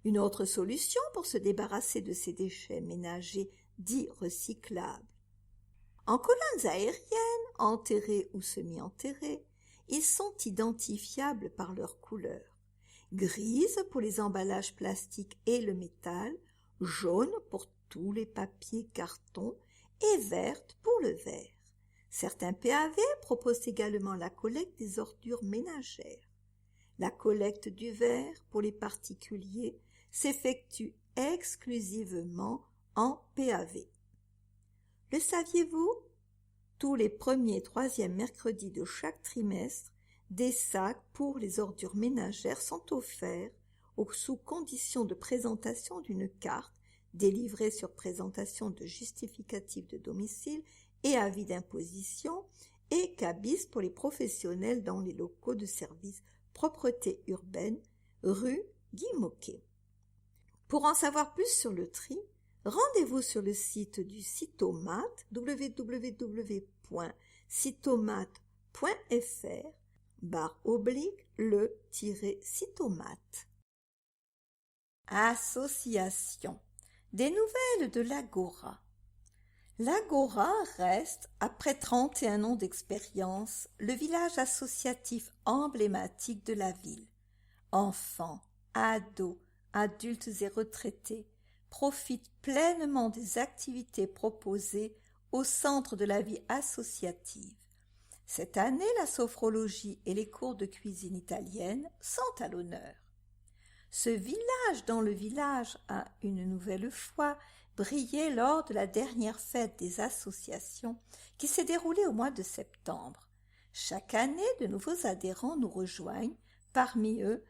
Une autre solution pour se débarrasser de ces déchets ménagers dits recyclables. En colonnes aériennes, enterrées ou semi-enterrées, ils sont identifiables par leur couleur. Grise pour les emballages plastiques et le métal, jaune pour tous les papiers, cartons et verte pour le verre. Certains PAV proposent également la collecte des ordures ménagères. La collecte du verre pour les particuliers s'effectue exclusivement en PAV. Le saviez-vous? Tous les premiers et troisièmes mercredis de chaque trimestre, des sacs pour les ordures ménagères sont offerts sous condition de présentation d'une carte délivrée sur présentation de justificatif de domicile et avis d'imposition et cabis pour les professionnels dans les locaux de service propreté urbaine, rue Guy Môquet. Pour en savoir plus sur le tri, rendez-vous sur le site du Cytomate www.cytomate.fr/le-cytomate. Association. Des nouvelles de l'Agora. L'Agora reste, après 31 ans d'expérience, le village associatif emblématique de la ville. Enfants, ados, adultes et retraités profitent pleinement des activités proposées au centre de la vie associative. Cette année, la sophrologie et les cours de cuisine italienne sont à l'honneur. Ce village dans le village a une nouvelle fois brillé lors de la dernière fête des associations qui s'est déroulée au mois de septembre. Chaque année, de nouveaux adhérents nous rejoignent. Parmi eux,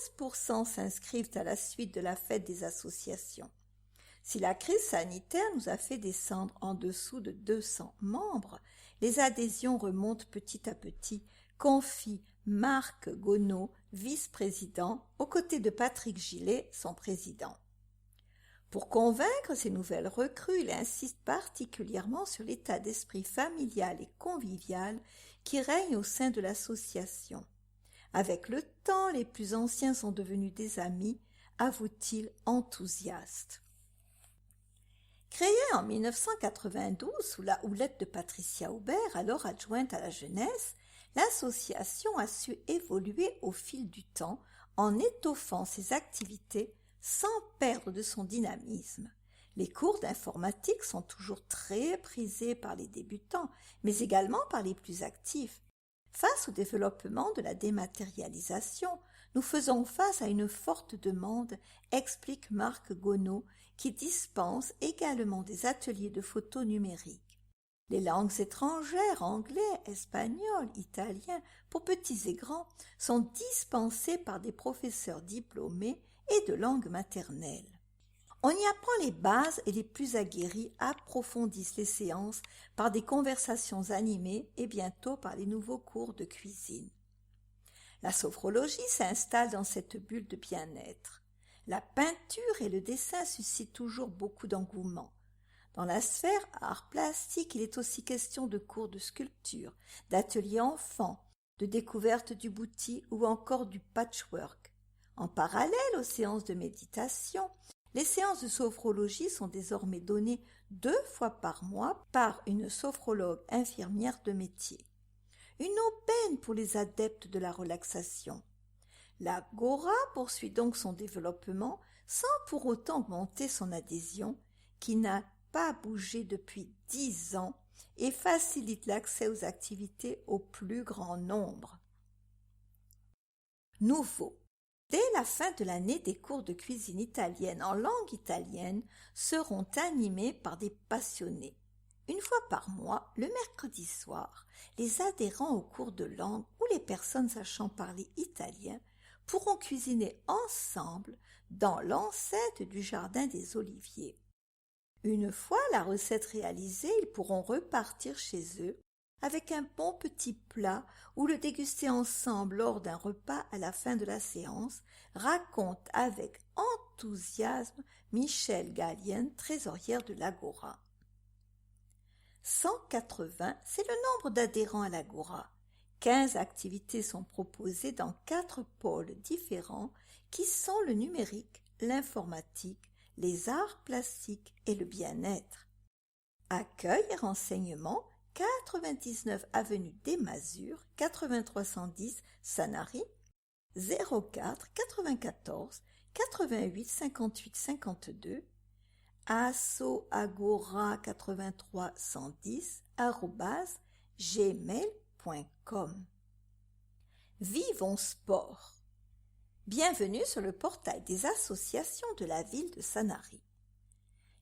15% s'inscrivent à la suite de la fête des associations. Si la crise sanitaire nous a fait descendre en dessous de 200 membres, les adhésions remontent petit à petit, confie Marc Gonneau, vice-président, aux côtés de Patrick Gillet, son président. Pour convaincre ces nouvelles recrues, il insiste particulièrement sur l'état d'esprit familial et convivial qui règne au sein de l'association. Avec le temps, les plus anciens sont devenus des amis, avoue-t-il enthousiaste. Créée en 1992 sous la houlette de Patricia Aubert, alors adjointe à la jeunesse, l'association a su évoluer au fil du temps en étoffant ses activités sans perdre de son dynamisme. Les cours d'informatique sont toujours très prisés par les débutants, mais également par les plus actifs. Face au développement de la dématérialisation, nous faisons face à une forte demande, explique Marc Gonneau, qui dispense également des ateliers de photos numériques. Les langues étrangères, anglais, espagnol, italien, pour petits et grands, sont dispensées par des professeurs diplômés et de langue maternelle. On y apprend les bases et les plus aguerris approfondissent les séances par des conversations animées et bientôt par les nouveaux cours de cuisine. La sophrologie s'installe dans cette bulle de bien-être. La peinture et le dessin suscitent toujours beaucoup d'engouement. Dans la sphère art plastique, il est aussi question de cours de sculpture, d'ateliers enfants, de découverte du bouti ou encore du patchwork. En parallèle aux séances de méditation, les séances de sophrologie sont désormais données 2 fois par mois par une sophrologue infirmière de métier. Une aubaine pour les adeptes de la relaxation. L'Agora poursuit donc son développement sans pour autant augmenter son adhésion, qui n'a pas bougé depuis 10 ans et facilite l'accès aux activités au plus grand nombre. Nouveau. Dès la fin de l'année, des cours de cuisine italienne en langue italienne seront animés par des passionnés. Une fois par mois, le mercredi soir, les adhérents aux cours de langue ou les personnes sachant parler italien pourront cuisiner ensemble dans l'enceinte du jardin des Oliviers. Une fois la recette réalisée, ils pourront repartir chez eux avec un bon petit plat ou le déguster ensemble lors d'un repas à la fin de la séance, raconte avec enthousiasme Michel Gallienne, trésorière de l'Agora. 180, c'est le nombre d'adhérents à l'Agora. 15 activités sont proposées dans 4 pôles différents qui sont le numérique, l'informatique, les arts plastiques et le bien-être. Accueil et renseignements 99 avenue des Masures, 8310 Sanary, 04 94 88 58 52, assoagora8310 @gmail.com. Vivons sport. Bienvenue sur le portail des associations de la ville de Sanary.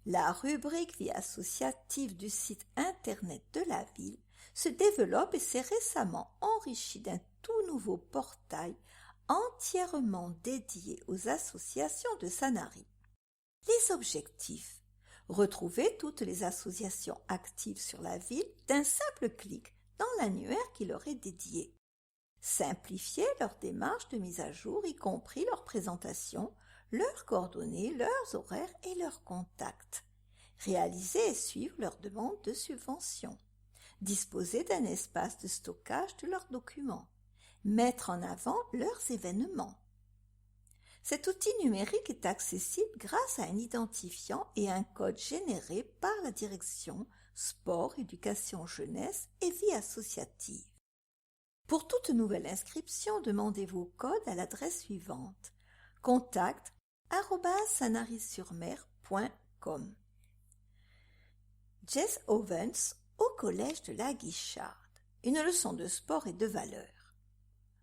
La rubrique vie associative du site internet de la ville se développe et s'est récemment enrichie d'un tout nouveau portail entièrement dédié aux associations de Sanary. Les objectifs: retrouver toutes les associations actives sur la ville d'un simple clic dans l'annuaire qui leur est dédié. Simplifier leur démarche de mise à jour, y compris leur présentation, leurs coordonnées, leurs horaires et leurs contacts. Réaliser et suivre leurs demandes de subvention. Disposer d'un espace de stockage de leurs documents. Mettre en avant leurs événements. Cet outil numérique est accessible grâce à un identifiant et un code généré par la direction Sport, Éducation, Jeunesse et Vie associative. Pour toute nouvelle inscription, demandez vos codes à l'adresse suivante: contact@sanarysurmer.com. Jess Owens au collège de la Guicharde. Une leçon de sport et de valeurs.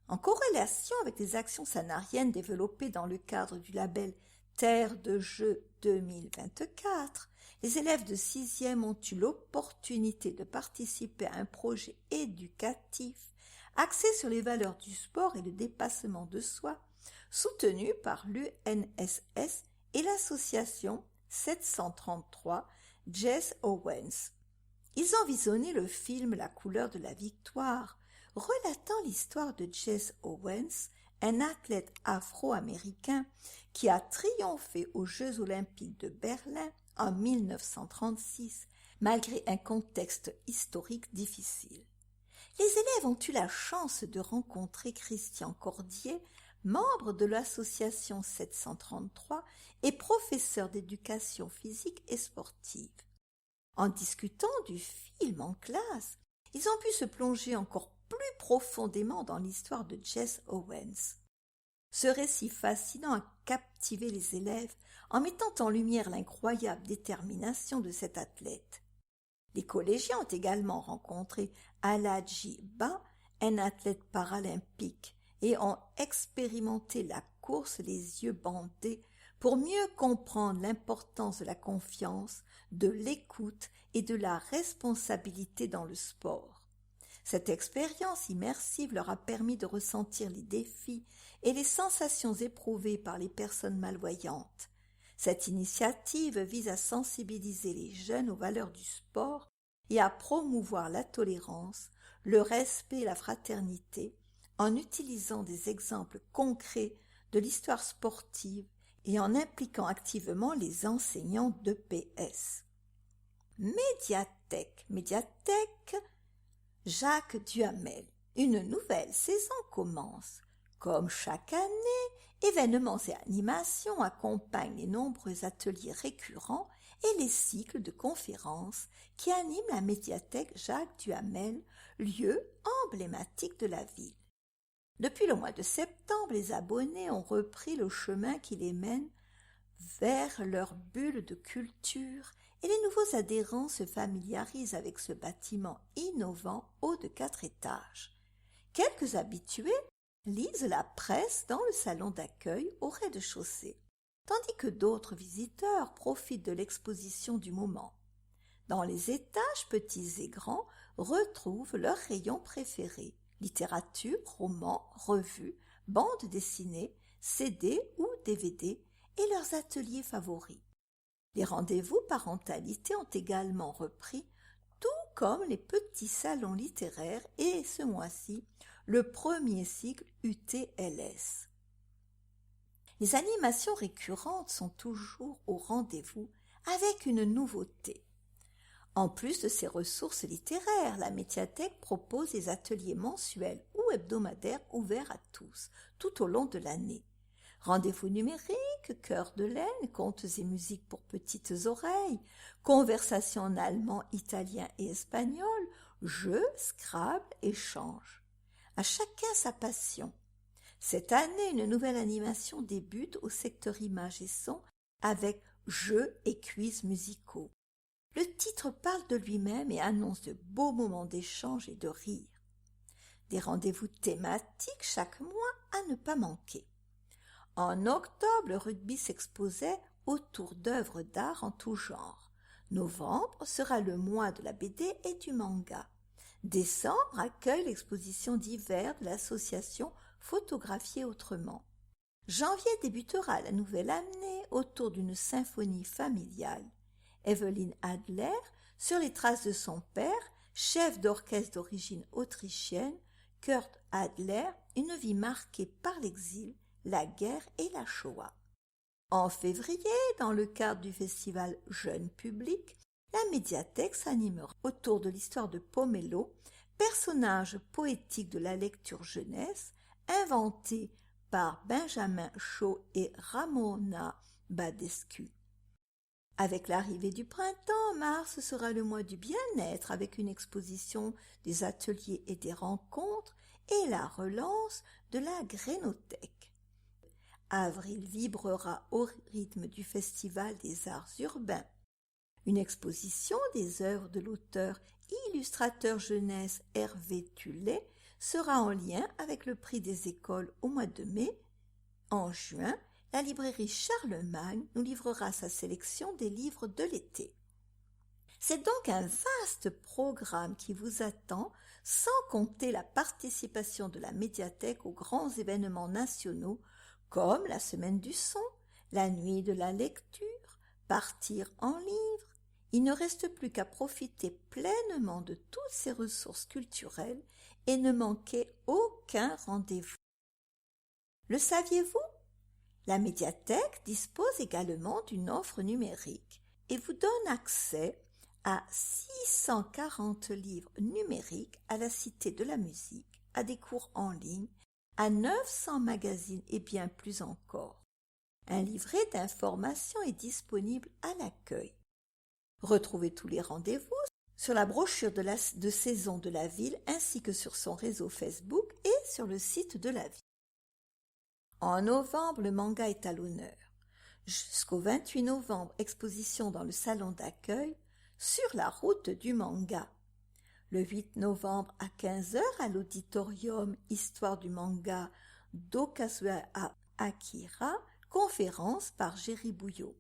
En corrélation avec les actions sanariennes développées dans le cadre du label Terre de Jeux 2024, les élèves de 6e ont eu l'opportunité de participer à un projet éducatif axé sur les valeurs du sport et le dépassement de soi, soutenu par l'UNSS et l'association 733 Jess Owens. Ils ont visionné le film La couleur de la victoire, relatant l'histoire de Jess Owens, un athlète afro-américain qui a triomphé aux Jeux olympiques de Berlin en 1936, malgré un contexte historique difficile. Les élèves ont eu la chance de rencontrer Christian Cordier, membre de l'association 733 et professeur d'éducation physique et sportive. En discutant du film en classe, ils ont pu se plonger encore plus profondément dans l'histoire de Jess Owens. Ce récit fascinant a captivé les élèves en mettant en lumière l'incroyable détermination de cet athlète. Les collégiens ont également rencontré Aladji Ba, un athlète paralympique, et ont expérimenté la course les yeux bandés pour mieux comprendre l'importance de la confiance, de l'écoute et de la responsabilité dans le sport. Cette expérience immersive leur a permis de ressentir les défis et les sensations éprouvées par les personnes malvoyantes. Cette initiative vise à sensibiliser les jeunes aux valeurs du sport et à promouvoir la tolérance, le respect et la fraternité en utilisant des exemples concrets de l'histoire sportive et en impliquant activement les enseignants d'EPS. Médiathèque, Jacques Duhamel. Une nouvelle saison commence. Comme chaque année, événements et animations accompagnent les nombreux ateliers récurrents et les cycles de conférences qui animent la médiathèque Jacques Duhamel, lieu emblématique de la ville. Depuis le mois de septembre, les abonnés ont repris le chemin qui les mène vers leur bulle de culture et les nouveaux adhérents se familiarisent avec ce bâtiment innovant haut de 4 étages. Quelques habitués lisent la presse dans le salon d'accueil au rez-de-chaussée, tandis que d'autres visiteurs profitent de l'exposition du moment. Dans les étages petits et grands retrouvent leurs rayons préférés: littérature, romans, revues, bandes dessinées, CD ou DVD et leurs ateliers favoris. Les rendez-vous parentalité ont également repris, tout comme les petits salons littéraires et ce mois-ci, le premier cycle UTLS. Les animations récurrentes sont toujours au rendez-vous avec une nouveauté. En plus de ses ressources littéraires, la médiathèque propose des ateliers mensuels ou hebdomadaires ouverts à tous, tout au long de l'année. Rendez-vous numériques, chœurs de laine, contes et musiques pour petites oreilles, conversations en allemand, italien et espagnol, jeux, Scrabble, échanges. À chacun sa passion. Cette année, une nouvelle animation débute au secteur images et son avec jeux et quiz musicaux. Le titre parle de lui-même et annonce de beaux moments d'échange et de rire. Des rendez-vous thématiques chaque mois à ne pas manquer. En octobre, le rugby s'exposait autour d'œuvres d'art en tout genre. Novembre sera le mois de la BD et du manga. Décembre accueille l'exposition d'hiver de l'association Photographier autrement. Janvier débutera la nouvelle année autour d'une symphonie familiale. Evelyn Adler, sur les traces de son père, chef d'orchestre d'origine autrichienne, Kurt Adler, une vie marquée par l'exil, la guerre et la Shoah. En février, dans le cadre du festival Jeune Public, la médiathèque s'animera autour de l'histoire de Pomelo, personnage poétique de la lecture jeunesse, inventé par Benjamin Shaw et Ramona Badescu. Avec l'arrivée du printemps, mars sera le mois du bien-être avec une exposition, des ateliers et des rencontres et la relance de la Grénothèque. Avril vibrera au rythme du Festival des Arts Urbains. Une exposition des œuvres de l'auteur et illustrateur jeunesse Hervé Tullet sera en lien avec le prix des écoles au mois de mai. En juin, la librairie Charlemagne nous livrera sa sélection des livres de l'été. C'est donc un vaste programme qui vous attend, sans compter la participation de la médiathèque aux grands événements nationaux comme la Semaine du son, la Nuit de la lecture, Partir en livre. Il ne reste plus qu'à profiter pleinement de toutes ces ressources culturelles et ne manquer aucun rendez-vous. Le saviez-vous ? La médiathèque dispose également d'une offre numérique et vous donne accès à 640 livres numériques à la Cité de la musique, à des cours en ligne, à 900 magazines et bien plus encore. Un livret d'informations est disponible à l'accueil. Retrouvez tous les rendez-vous sur la brochure de saison de la ville ainsi que sur son réseau Facebook et sur le site de la ville. En novembre, le manga est à l'honneur. Jusqu'au 28 novembre, exposition dans le salon d'accueil Sur la route du manga. Le 8 novembre à 15h à l'auditorium Histoire du manga d'Okazuya Akira, conférence par Géry Bouillot.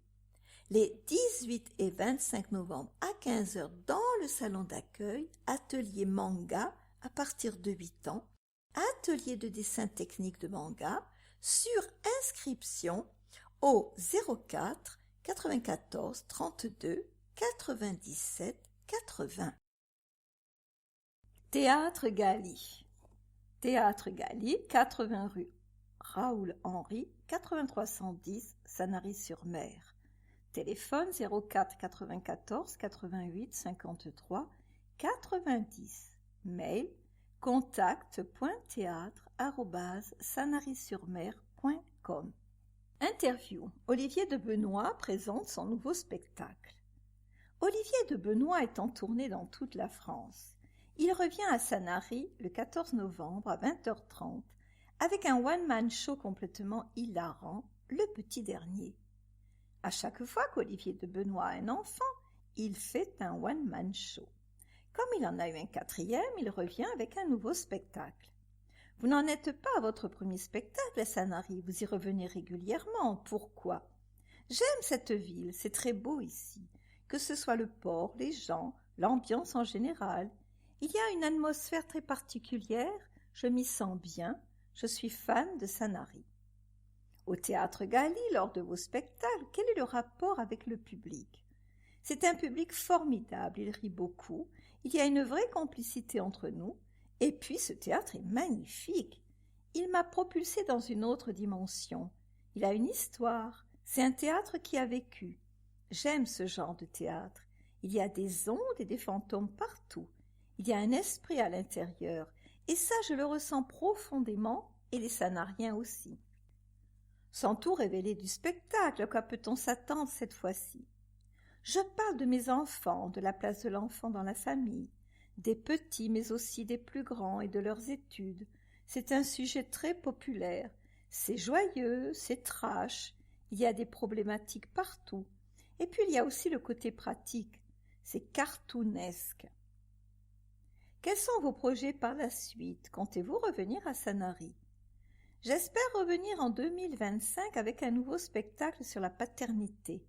Les 18 et 25 novembre à 15h dans le salon d'accueil, atelier manga à partir de 8 ans, atelier de dessin technique de manga, sur inscription au 04 94 32 97 80. Théâtre Gali. Théâtre Gali, 80 rue Raoul Henry, 8310 Sanary-sur-Mer. Téléphone 04 94 88 53 90. Mail contact.théâtre@sanary-sur-mer.com. Interview. Olivier de Benoît présente son nouveau spectacle. Olivier de Benoît est en tournée dans toute la France. Il revient à Sanary le 14 novembre à 20h30 avec un one-man show complètement hilarant, Le Petit Dernier. À chaque fois qu'Olivier de Benoît a un enfant, il fait un one-man show. Comme il en a eu un 4e, il revient avec un nouveau spectacle. Vous n'en êtes pas à votre premier spectacle à Sanary, vous y revenez régulièrement. Pourquoi ? J'aime cette ville, c'est très beau ici. Que ce soit le port, les gens, l'ambiance en général. Il y a une atmosphère très particulière, je m'y sens bien, je suis fan de Sanary. Au Théâtre Gali, lors de vos spectacles, quel est le rapport avec le public ? C'est un public formidable, il rit beaucoup, il y a une vraie complicité entre nous, et puis ce théâtre est magnifique. Il m'a propulsée dans une autre dimension. Il a une histoire, c'est un théâtre qui a vécu. J'aime ce genre de théâtre. Il y a des ondes et des fantômes partout. Il y a un esprit à l'intérieur, et ça je le ressens profondément, et les Sanariens aussi. Sans tout révéler du spectacle, à quoi peut-on s'attendre cette fois-ci ? Je parle de mes enfants, de la place de l'enfant dans la famille, des petits mais aussi des plus grands et de leurs études. C'est un sujet très populaire. C'est joyeux, c'est trash, il y a des problématiques partout. Et puis il y a aussi le côté pratique, c'est cartoonesque. Quels sont vos projets par la suite? Comptez-vous revenir à Sanary? J'espère revenir en 2025 avec un nouveau spectacle sur la paternité.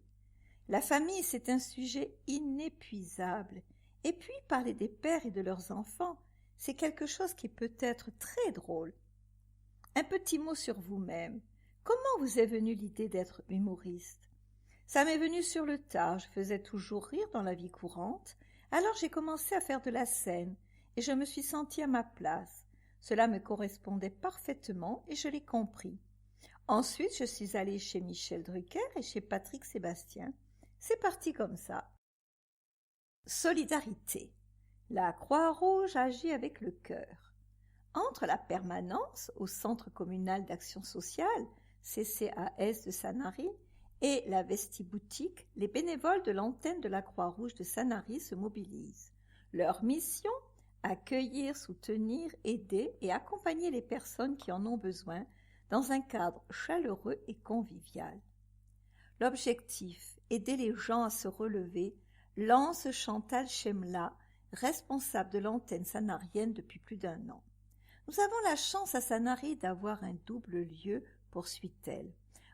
La famille, c'est un sujet inépuisable. Et puis, parler des pères et de leurs enfants, c'est quelque chose qui peut être très drôle. Un petit mot sur vous-même. Comment vous est venue l'idée d'être humoriste? Ça m'est venu sur le tard, je faisais toujours rire dans la vie courante, alors j'ai commencé à faire de la scène, et je me suis sentie à ma place. Cela me correspondait parfaitement et je l'ai compris. Ensuite, je suis allée chez Michel Drucker et chez Patrick Sébastien. C'est parti comme ça. Solidarité. La Croix-Rouge agit avec le cœur. Entre la permanence au Centre communal d'action sociale, CCAS de Sanary, et la Vestiboutique, les bénévoles de l'antenne de la Croix-Rouge de Sanary se mobilisent. Leur mission: accueillir, soutenir, aider et accompagner les personnes qui en ont besoin dans un cadre chaleureux et convivial. L'objectif: aider les gens à se relever, lance Chantal Chemla, responsable de l'antenne sanarienne depuis plus d'1 an. Nous avons la chance à Sanary d'avoir un double lieu, poursuit-elle.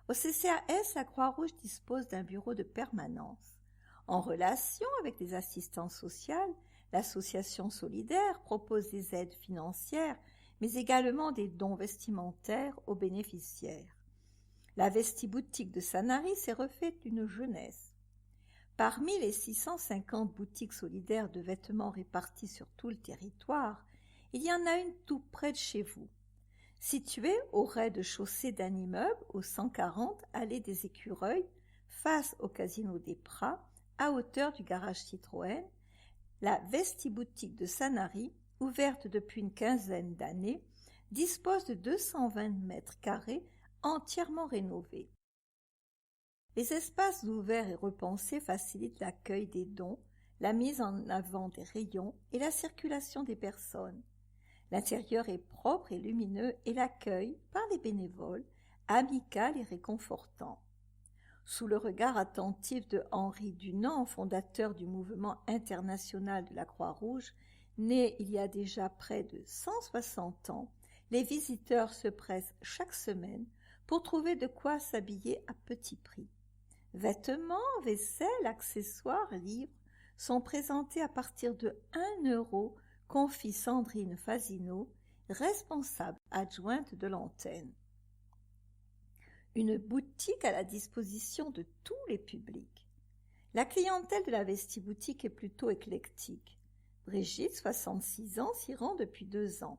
Au CCAS, la Croix-Rouge dispose d'un bureau de permanence. En relation avec les assistantes sociales, l'association solidaire propose des aides financières, mais également des dons vestimentaires aux bénéficiaires. La Vestiboutique de Sanary s'est refaite d'une jeunesse. Parmi les 650 boutiques solidaires de vêtements réparties sur tout le territoire, il y en a une tout près de chez vous. Située au rez-de-chaussée d'un immeuble au 140 allée des Écureuils, face au Casino des Prats, à hauteur du garage Citroën, la Vestiboutique de Sanary, ouverte depuis une quinzaine d'années, dispose de 220 mètres carrés entièrement rénovés. Les espaces ouverts et repensés facilitent l'accueil des dons, la mise en avant des rayons et la circulation des personnes. L'intérieur est propre et lumineux et l'accueil, par les bénévoles, amical et réconfortant. Sous le regard attentif de Henri Dunant, fondateur du mouvement international de la Croix-Rouge, né il y a déjà près de 160 ans, les visiteurs se pressent chaque semaine pour trouver de quoi s'habiller à petit prix. Vêtements, vaisselle, accessoires, livres sont présentés à partir de 1 euro, confie Sandrine Fasino, responsable adjointe de l'antenne. Une boutique à la disposition de tous les publics. La clientèle de la Vestiboutique est plutôt éclectique. Brigitte, 66 ans, s'y rend depuis 2 ans.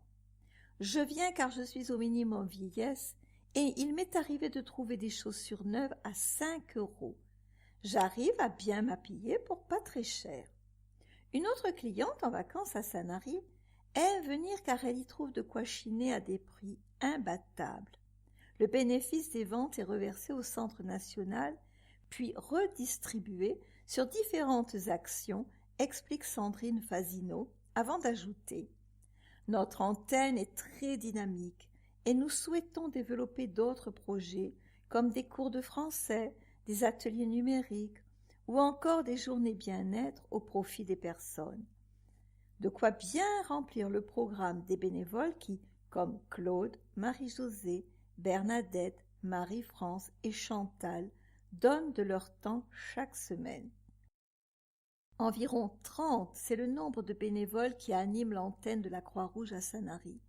Je viens car je suis au minimum vieillesse et il m'est arrivé de trouver des chaussures neuves à 5 euros. J'arrive à bien m'habiller pour pas très cher. Une autre cliente en vacances à Sanary aime venir car elle y trouve de quoi chiner à des prix imbattables. Le bénéfice des ventes est reversé au Centre national, puis redistribué sur différentes actions, explique Sandrine Fasino, avant d'ajouter « Notre antenne est très dynamique et nous souhaitons développer d'autres projets comme des cours de français, des ateliers numériques ou encore des journées bien-être au profit des personnes. De quoi bien remplir le programme des bénévoles qui, comme Claude, Marie-Josée, Bernadette, Marie-France et Chantal, donnent de leur temps chaque semaine. Environ 30, c'est le nombre de bénévoles qui animent l'antenne de la Croix-Rouge à Sanary.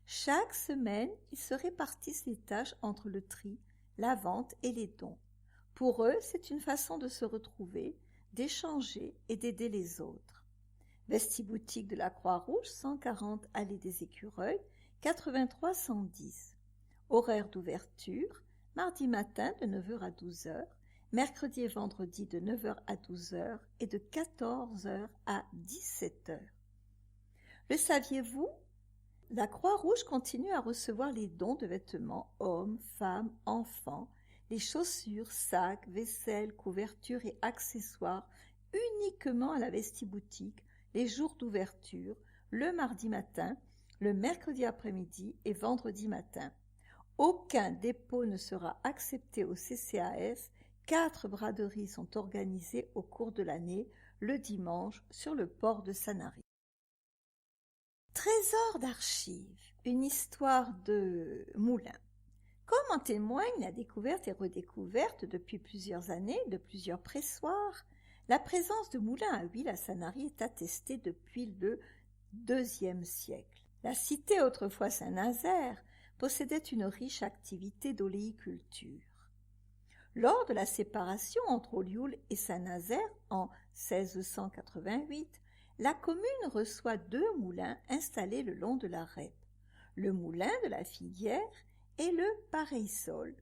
Chaque semaine, ils se répartissent les tâches entre le tri, la vente et les dons. Pour eux, c'est une façon de se retrouver, d'échanger et d'aider les autres. Vestiboutique de la Croix-Rouge, 140 allée des Écureuils, 83 110. Horaire d'ouverture, mardi matin de 9h à 12h, mercredi et vendredi de 9h à 12h et de 14h à 17h. Le saviez-vous? La Croix-Rouge continue à recevoir les dons de vêtements hommes, femmes, enfants, les chaussures, sacs, vaisselle, couvertures et accessoires uniquement à la Vestiboutique les jours d'ouverture, le mardi matin, le mercredi après-midi et vendredi matin. Aucun dépôt ne sera accepté au CCAS. 4 braderies sont organisées au cours de l'année, le dimanche, sur le port de Sanary. Trésor d'archives, une histoire de moulin. Comme en témoigne la découverte et redécouverte depuis plusieurs années de plusieurs pressoirs, la présence de moulins à huile à Sanary est attestée depuis le IIe siècle. La cité, autrefois Saint-Nazaire, possédait une riche activité d'oléiculture. Lors de la séparation entre Olioul et Saint-Nazaire en 1688, la commune reçoit 2 moulins installés le long de la Rèpe, le moulin de la Figuière et le Pareissol.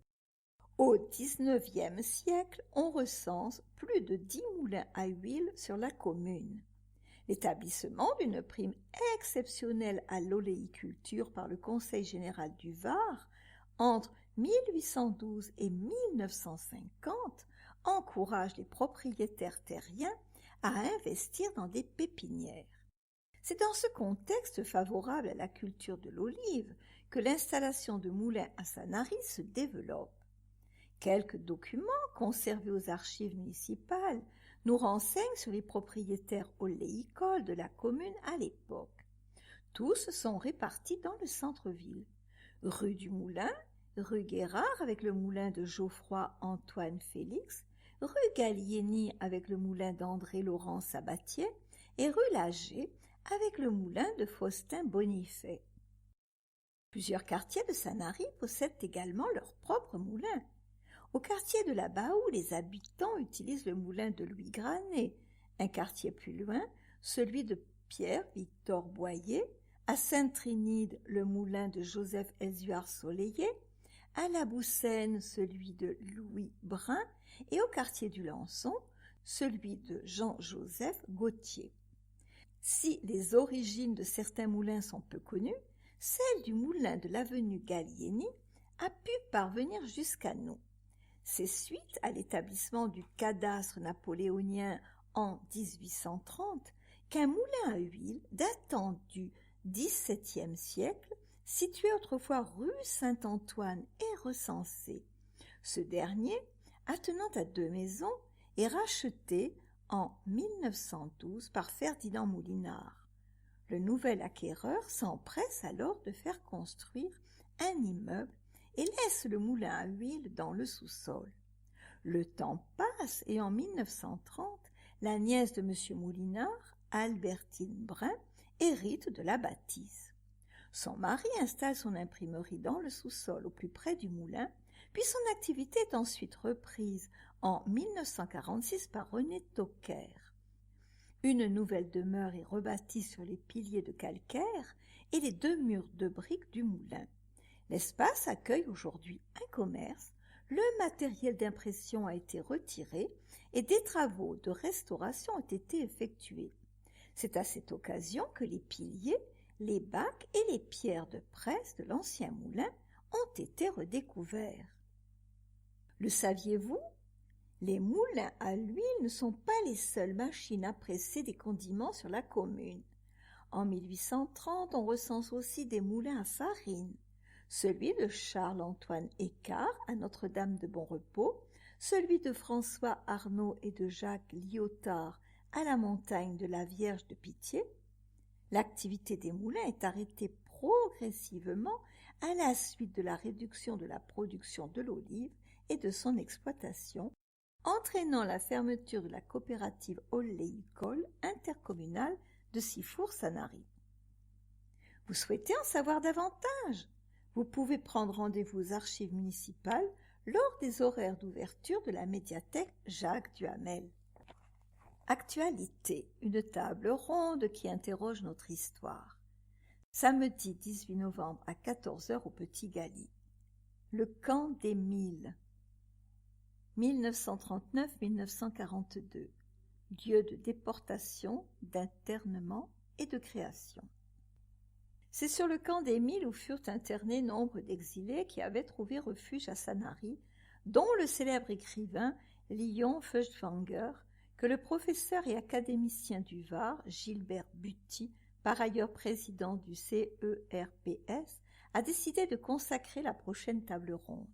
Au XIXe siècle, on recense plus de 10 moulins à huile sur la commune. L'établissement d'une prime exceptionnelle à l'oléiculture par le Conseil général du Var entre 1812 et 1950 encourage les propriétaires terriens à investir dans des pépinières. C'est dans ce contexte favorable à la culture de l'olive que l'installation de moulins à Sanary se développe. Quelques documents conservés aux archives municipales nous renseignent sur les propriétaires oléicoles de la commune à l'époque. Tous sont répartis dans le centre-ville. Rue du Moulin, rue Guérard avec le moulin de Geoffroy-Antoine Félix, rue Gallieni avec le moulin d'André-Laurent Sabatier et rue Lager avec le moulin de Faustin Bonifay. Plusieurs quartiers de Sanary possèdent également leur propre moulin. Au quartier de la Bahoue, les habitants utilisent le moulin de Louis Granet. Un quartier plus loin, celui de Pierre-Victor Boyer. À Sainte-Trinide, le moulin de Joseph Elzuard-Soleillet. À la Boussène, celui de Louis Brun. Et au quartier du Lançon, celui de Jean-Joseph Gauthier. Si les origines de certains moulins sont peu connues, celle du moulin de l'avenue Gallieni a pu parvenir jusqu'à nous. C'est suite à l'établissement du cadastre napoléonien en 1830 qu'un moulin à huile datant du XVIIe siècle, situé autrefois rue Saint-Antoine, est recensé. Ce dernier, attenant à 2 maisons, est racheté en 1912 par Ferdinand Moulinard. Le nouvel acquéreur s'empresse alors de faire construire un immeuble et laisse le moulin à huile dans le sous-sol. Le temps passe et en 1930, la nièce de M. Moulinard, Albertine Brun, hérite de la bâtisse. Son mari installe son imprimerie dans le sous-sol au plus près du moulin, puis son activité est ensuite reprise en 1946 par René Tauquer. Une nouvelle demeure est rebâtie sur les piliers de calcaire et les 2 murs de briques du moulin. L'espace accueille aujourd'hui un commerce, le matériel d'impression a été retiré et des travaux de restauration ont été effectués. C'est à cette occasion que les piliers, les bacs et les pierres de presse de l'ancien moulin ont été redécouverts. Le saviez-vous ? Les moulins à l'huile ne sont pas les seules machines à presser des condiments sur la commune. En 1830, on recense aussi des moulins à farine. Celui de Charles-Antoine Écart à Notre-Dame de Bonrepos, celui de François Arnaud et de Jacques Lyotard à la montagne de la Vierge de Pitié. L'activité des moulins est arrêtée progressivement à la suite de la réduction de la production de l'olive et de son exploitation, entraînant la fermeture de la coopérative oléicole intercommunale de Sifour-Sanary. Vous souhaitez en savoir davantage ? Vous pouvez prendre rendez-vous aux archives municipales lors des horaires d'ouverture de la médiathèque Jacques Duhamel. Actualité, une table ronde qui interroge notre histoire. Samedi 18 novembre à 14h au Petit Gali. Le camp des Milles. 1939-1942. Lieu de déportation, d'internement et de création. C'est sur le camp des Milles où furent internés nombre d'exilés qui avaient trouvé refuge à Sanary, dont le célèbre écrivain Léon Feuchtwanger, que le professeur et académicien du Var, Gilbert Buty, par ailleurs président du CERPS, a décidé de consacrer la prochaine table ronde.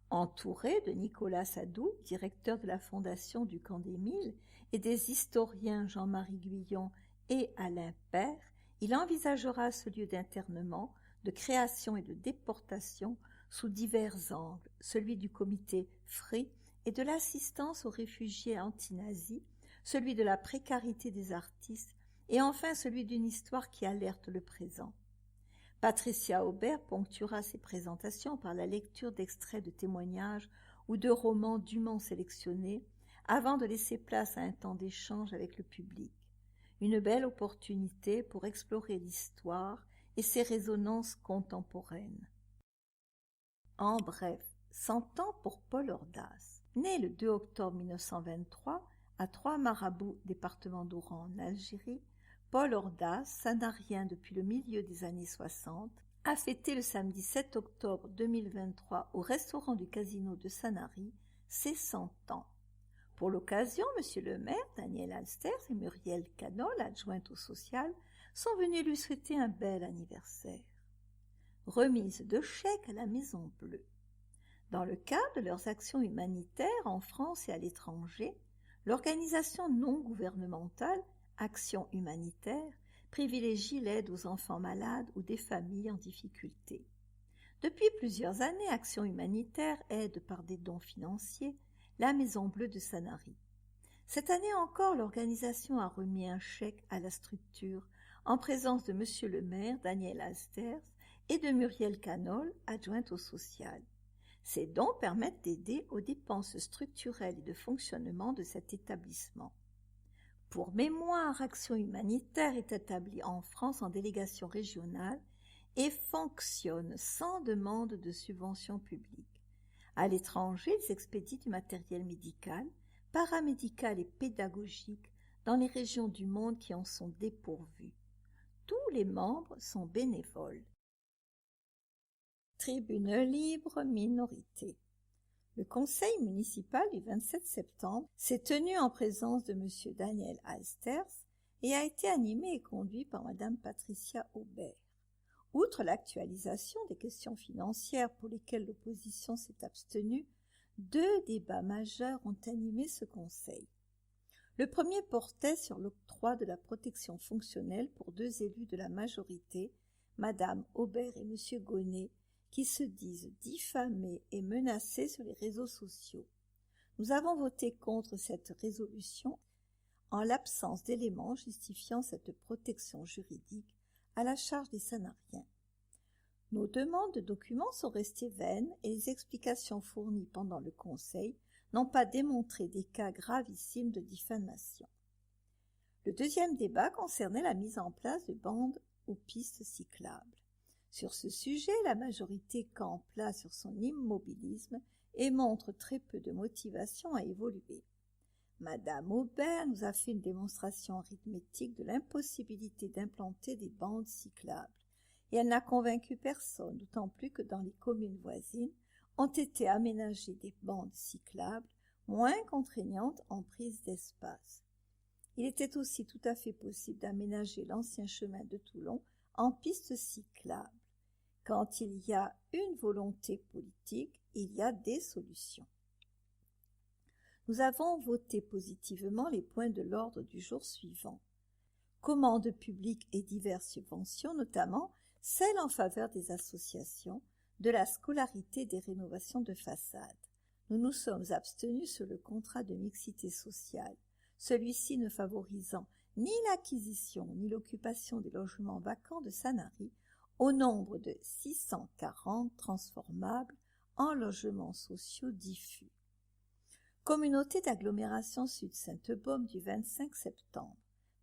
Entouré de Nicolas Sadou, directeur de la fondation du Camp des Milles, et des historiens Jean-Marie Guyon et Alain Père, Il envisagera ce lieu d'internement, de création et de déportation sous divers angles, celui du comité Free et de l'assistance aux réfugiés anti-nazis, celui de la précarité des artistes et enfin celui d'une histoire qui alerte le présent. Patricia Aubert ponctuera ses présentations par la lecture d'extraits de témoignages ou de romans dûment sélectionnés avant de laisser place à un temps d'échange avec le public. Une belle opportunité pour explorer l'histoire et ses résonances contemporaines. En bref, 100 ans pour Paul Ordas. Né le 2 octobre 1923 à Trois Marabouts, département d'Oran en Algérie, Paul Ordas, sanarien depuis le milieu des années 60, a fêté le samedi 7 octobre 2023 au restaurant du Casino de Sanary ses 100 ans. Pour l'occasion, monsieur le maire, Daniel Alsters et Muriel Canol, adjointe au social, sont venus lui souhaiter un bel anniversaire. Remise de chèques à la Maison Bleue. Dans le cadre de leurs actions humanitaires en France et à l'étranger, l'organisation non gouvernementale Action humanitaire privilégie l'aide aux enfants malades ou des familles en difficulté. Depuis plusieurs années, Action humanitaire aide par des dons financiers la Maison Bleue de Sanary. Cette année encore, l'organisation a remis un chèque à la structure en présence de monsieur le maire Daniel Alsters et de Muriel Canol, adjointe au social. Ces dons permettent d'aider aux dépenses structurelles et de fonctionnement de cet établissement. Pour mémoire, Action humanitaire est établie en France en délégation régionale et fonctionne sans demande de subvention publique. À l'étranger, ils expédient du matériel médical, paramédical et pédagogique dans les régions du monde qui en sont dépourvues. Tous les membres sont bénévoles. Tribune libre minorité. Le conseil municipal du 27 septembre s'est tenu en présence de M. Daniel Alsters et a été animé et conduit par Mme Patricia Aubert. Outre l'actualisation des questions financières pour lesquelles l'opposition s'est abstenue, 2 débats majeurs ont animé ce conseil. Le premier portait sur l'octroi de la protection fonctionnelle pour 2 élus de la majorité, Mme Aubert et M. Gonnet, qui se disent diffamés et menacés sur les réseaux sociaux. Nous avons voté contre cette résolution en l'absence d'éléments justifiant cette protection juridique à la charge des Sanariens. Nos demandes de documents sont restées vaines et les explications fournies pendant le Conseil n'ont pas démontré des cas gravissimes de diffamation. Le deuxième débat concernait la mise en place de bandes ou pistes cyclables. Sur ce sujet, la majorité campe là sur son immobilisme et montre très peu de motivation à évoluer. Madame Aubert nous a fait une démonstration arithmétique de l'impossibilité d'implanter des bandes cyclables, et elle n'a convaincu personne, d'autant plus que dans les communes voisines ont été aménagées des bandes cyclables moins contraignantes en prise d'espace. Il était aussi tout à fait possible d'aménager l'ancien chemin de Toulon en piste cyclable. Quand il y a une volonté politique, il y a des solutions. Nous avons voté positivement les points de l'ordre du jour suivant. Commandes publiques et diverses subventions, notamment celles en faveur des associations, de la scolarité et des rénovations de façades. Nous nous sommes abstenus sur le contrat de mixité sociale, celui-ci ne favorisant ni l'acquisition ni l'occupation des logements vacants de Sanary, au nombre de 640 transformables en logements sociaux diffus. Communauté d'agglomération Sud-Sainte-Baume du 25 septembre.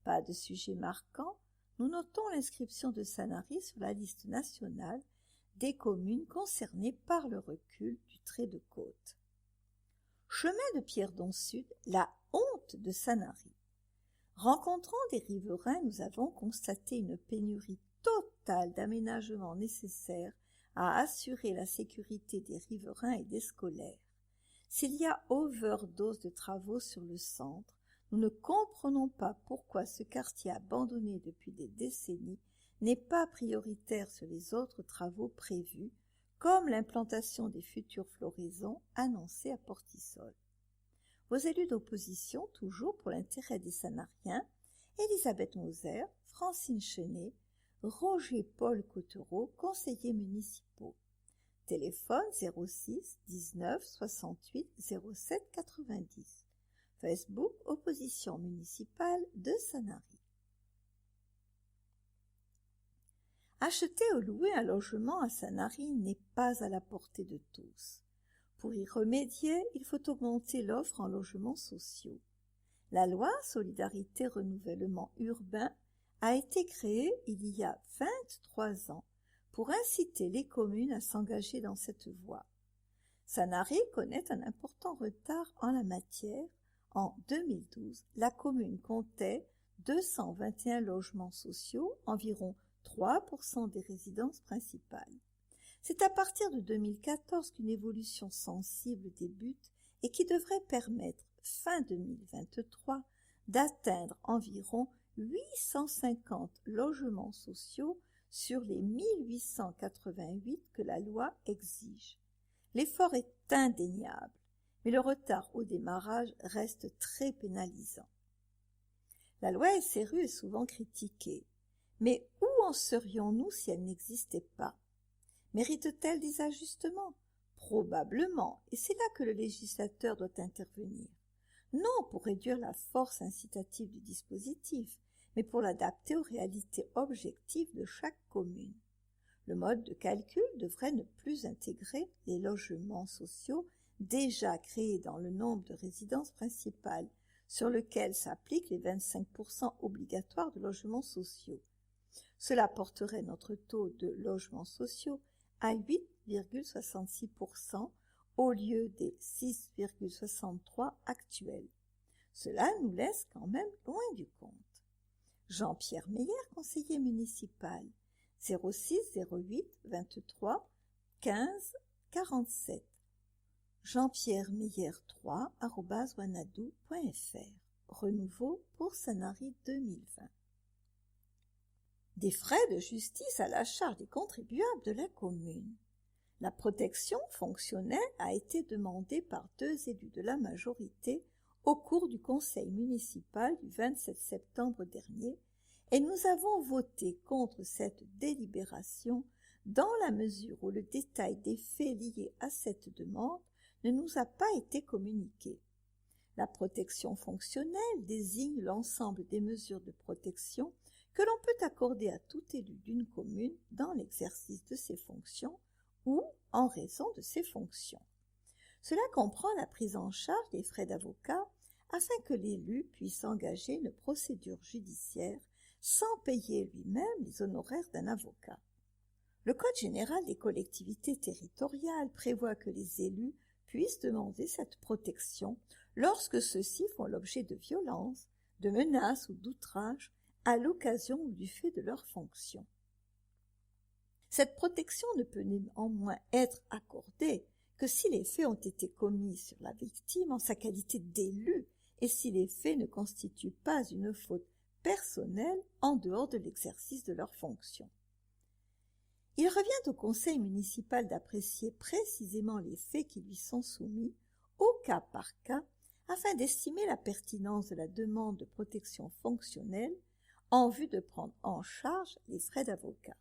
Pas de sujet marquant, nous notons l'inscription de Sanary sur la liste nationale des communes concernées par le recul du trait de côte. Chemin de Pierdon Sud, la honte de Sanary. Rencontrant des riverains, nous avons constaté une pénurie totale d'aménagements nécessaires à assurer la sécurité des riverains et des scolaires. S'il y a overdose de travaux sur le centre, nous ne comprenons pas pourquoi ce quartier abandonné depuis des décennies n'est pas prioritaire sur les autres travaux prévus, comme l'implantation des futures floraisons annoncées à Portisol. Vos élus d'opposition, toujours pour l'intérêt des Sanariens, Elisabeth Moser, Francine Chenet, Roger Paul Cottereau, conseiller municipal. Téléphone 06 19 68 07 90. Facebook Opposition municipale de Sanary. Acheter ou louer un logement à Sanary n'est pas à la portée de tous. Pour y remédier, il faut augmenter l'offre en logements sociaux. La loi Solidarité Renouvellement Urbain a été créée il y a 23 ans pour inciter les communes à s'engager dans cette voie. Sanary connaît un important retard en la matière. En 2012, la commune comptait 221 logements sociaux, environ 3% des résidences principales. C'est à partir de 2014 qu'une évolution sensible débute et qui devrait permettre, fin 2023, d'atteindre environ 850 logements sociaux sur les 1888 que la loi exige. L'effort est indéniable, mais le retard au démarrage reste très pénalisant. La loi SRU est souvent critiquée, mais où en serions-nous si elle n'existait pas? Mérite-t-elle des ajustements? Probablement, et c'est là que le législateur doit intervenir. Non pour réduire la force incitative du dispositif, mais pour l'adapter aux réalités objectives de chaque commune. Le mode de calcul devrait ne plus intégrer les logements sociaux déjà créés dans le nombre de résidences principales, sur lequel s'appliquent les 25% obligatoires de logements sociaux. Cela porterait notre taux de logements sociaux à 8,66% au lieu des 6,63 actuels. Cela nous laisse quand même loin du compte. Jean-Pierre Meyer, conseiller municipal, 06 08 23 15 47. Jean-Pierre Meyer 3@wanadoo.fr. Renouveau pour Sanary 2020. Des frais de justice à la charge des contribuables de la commune. La protection fonctionnelle a été demandée par 2 élus de la majorité au cours du conseil municipal du 27 septembre dernier et nous avons voté contre cette délibération dans la mesure où le détail des faits liés à cette demande ne nous a pas été communiqué. La protection fonctionnelle désigne l'ensemble des mesures de protection que l'on peut accorder à tout élu d'une commune dans l'exercice de ses fonctions ou en raison de ses fonctions. Cela comprend la prise en charge des frais d'avocat afin que l'élu puisse engager une procédure judiciaire sans payer lui-même les honoraires d'un avocat. Le Code général des collectivités territoriales prévoit que les élus puissent demander cette protection lorsque ceux-ci font l'objet de violences, de menaces ou d'outrages à l'occasion ou du fait de leurs fonctions. Cette protection ne peut néanmoins être accordée que si les faits ont été commis sur la victime en sa qualité d'élu et si les faits ne constituent pas une faute personnelle en dehors de l'exercice de leurs fonctions. Il revient au conseil municipal d'apprécier précisément les faits qui lui sont soumis, au cas par cas, afin d'estimer la pertinence de la demande de protection fonctionnelle en vue de prendre en charge les frais d'avocat.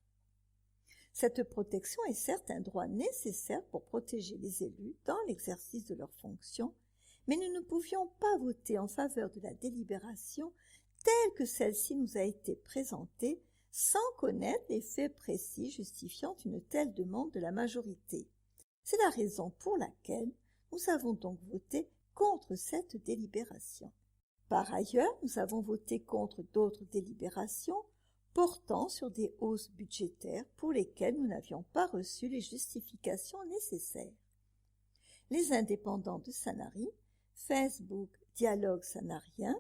Cette protection est certes un droit nécessaire pour protéger les élus dans l'exercice de leurs fonctions, mais nous ne pouvions pas voter en faveur de la délibération telle que celle-ci nous a été présentée sans connaître les faits précis justifiant une telle demande de la majorité. C'est la raison pour laquelle nous avons donc voté contre cette délibération. Par ailleurs, nous avons voté contre d'autres délibérations portant sur des hausses budgétaires pour lesquelles nous n'avions pas reçu les justifications nécessaires. Les indépendants de Sanary, Facebook Dialogue Sanarien,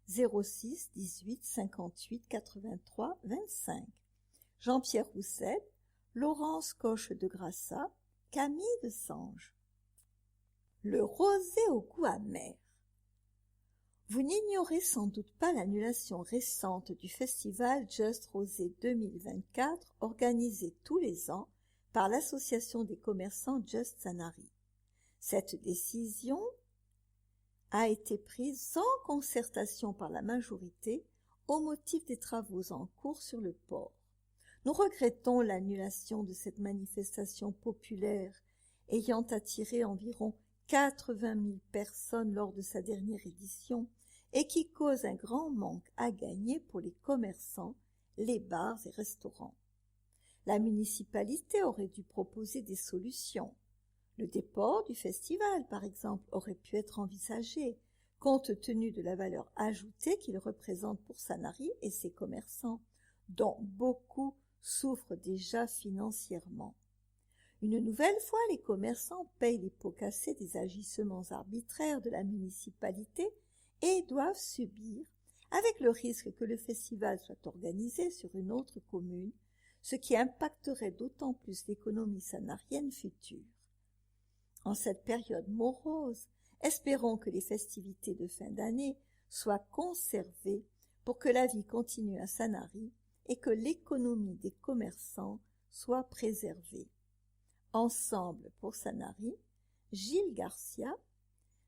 06 18 58 83 25. Jean-Pierre Roussel, Laurence Coche de Grassa, Camille de Sange. Le rosé au goût amer. Vous n'ignorez sans doute pas l'annulation récente du festival Just Rosé 2024 organisé tous les ans par l'association des commerçants Just Sanary. Cette décision a été prise sans concertation par la majorité au motif des travaux en cours sur le port. Nous regrettons l'annulation de cette manifestation populaire ayant attiré environ 80 000 personnes lors de sa dernière édition et qui cause un grand manque à gagner pour les commerçants, les bars et restaurants. La municipalité aurait dû proposer des solutions. Le déport du festival, par exemple, aurait pu être envisagé, compte tenu de la valeur ajoutée qu'il représente pour Sanary et ses commerçants, dont beaucoup souffrent déjà financièrement. Une nouvelle fois, les commerçants payent les pots cassés des agissements arbitraires de la municipalité et doivent subir, avec le risque que le festival soit organisé sur une autre commune, ce qui impacterait d'autant plus l'économie sanarienne future. En cette période morose, espérons que les festivités de fin d'année soient conservées pour que la vie continue à Sanary et que l'économie des commerçants soit préservée. Ensemble pour Sanary, Gilles Garcia,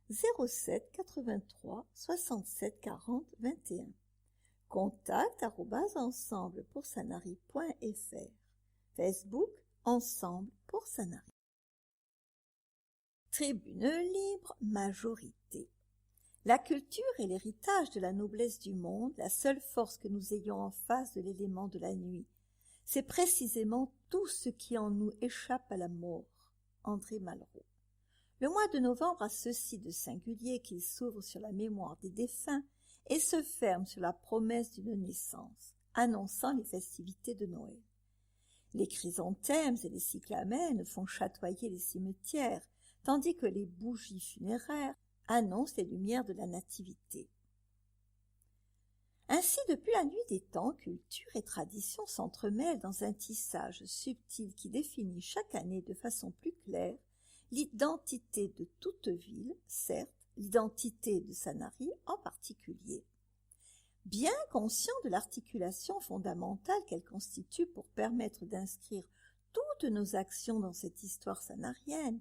07 83 67 40 21. Contact @ensemblepoursanary.fr. Facebook Ensemble pour Sanary. Tribune libre, majorité. La culture est l'héritage de la noblesse du monde, la seule force que nous ayons en face de l'élément de la nuit. C'est précisément tout ce qui en nous échappe à la mort. André Malraux. Le mois de novembre a ceci de singulier qu'il s'ouvre sur la mémoire des défunts et se ferme sur la promesse d'une naissance, annonçant les festivités de Noël. Les chrysanthèmes et les cyclamènes font chatoyer les cimetières, tandis que les bougies funéraires annoncent les lumières de la nativité. Ainsi, depuis la nuit des temps, culture et tradition s'entremêlent dans un tissage subtil qui définit chaque année de façon plus claire l'identité de toute ville, certes, l'identité de Sanary en particulier. Bien conscient de l'articulation fondamentale qu'elle constitue pour permettre d'inscrire toutes nos actions dans cette histoire sanarienne,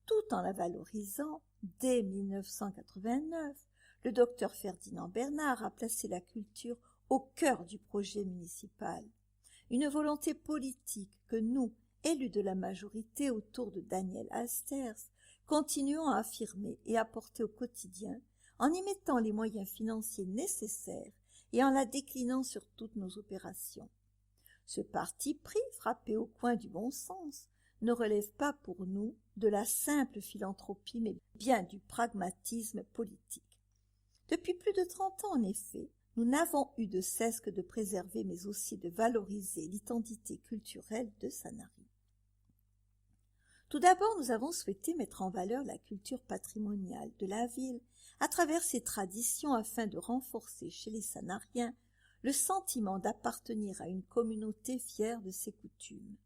tout en la valorisant, dès 1989, le docteur Ferdinand Bernard a placé la culture au cœur du projet municipal. Une volonté politique que nous, élus de la majorité autour de Daniel Halsters, continuons à affirmer et à porter au quotidien en y mettant les moyens financiers nécessaires et en la déclinant sur toutes nos opérations. Ce parti pris, frappé au coin du bon sens, ne relève pas pour nous de la simple philanthropie, mais bien du pragmatisme politique. Depuis plus de 30 ans, en effet, nous n'avons eu de cesse que de préserver, mais aussi de valoriser l'identité culturelle de Sanary. Tout d'abord, nous avons souhaité mettre en valeur la culture patrimoniale de la ville à travers ses traditions afin de renforcer chez les Sanariens le sentiment d'appartenir à une communauté fière de ses coutumes.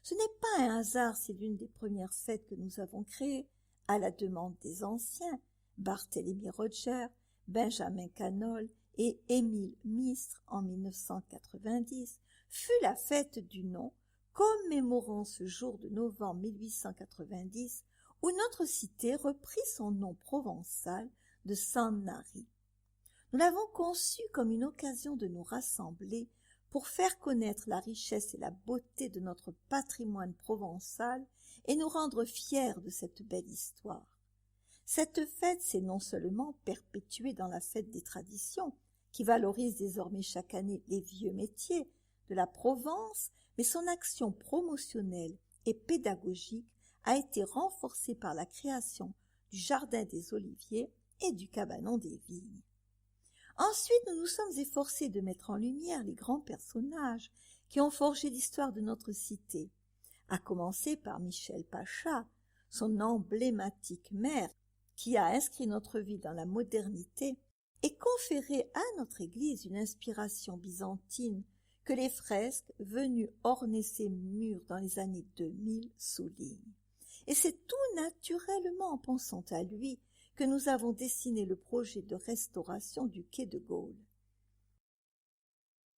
Ce n'est pas un hasard si l'une des premières fêtes que nous avons créées, à la demande des anciens, Barthélemy Roger, Benjamin Canol et Émile Mistre en 1990, fut la fête du nom, commémorant ce jour de novembre 1890 où notre cité reprit son nom provençal de Sanary. Nous l'avons conçu comme une occasion de nous rassembler pour faire connaître la richesse et la beauté de notre patrimoine provençal et nous rendre fiers de cette belle histoire. Cette fête s'est non seulement perpétuée dans la fête des traditions, qui valorise désormais chaque année les vieux métiers de la Provence, mais son action promotionnelle et pédagogique a été renforcée par la création du Jardin des Oliviers et du Cabanon des Vignes. Ensuite, nous nous sommes efforcés de mettre en lumière les grands personnages qui ont forgé l'histoire de notre cité, à commencer par Michel Pacha, son emblématique maire qui a inscrit notre ville dans la modernité et conféré à notre église une inspiration byzantine que les fresques venues orner ses murs dans les années 2000 soulignent. Et c'est tout naturellement en pensant à lui que nous avons dessiné le projet de restauration du quai de Gaulle.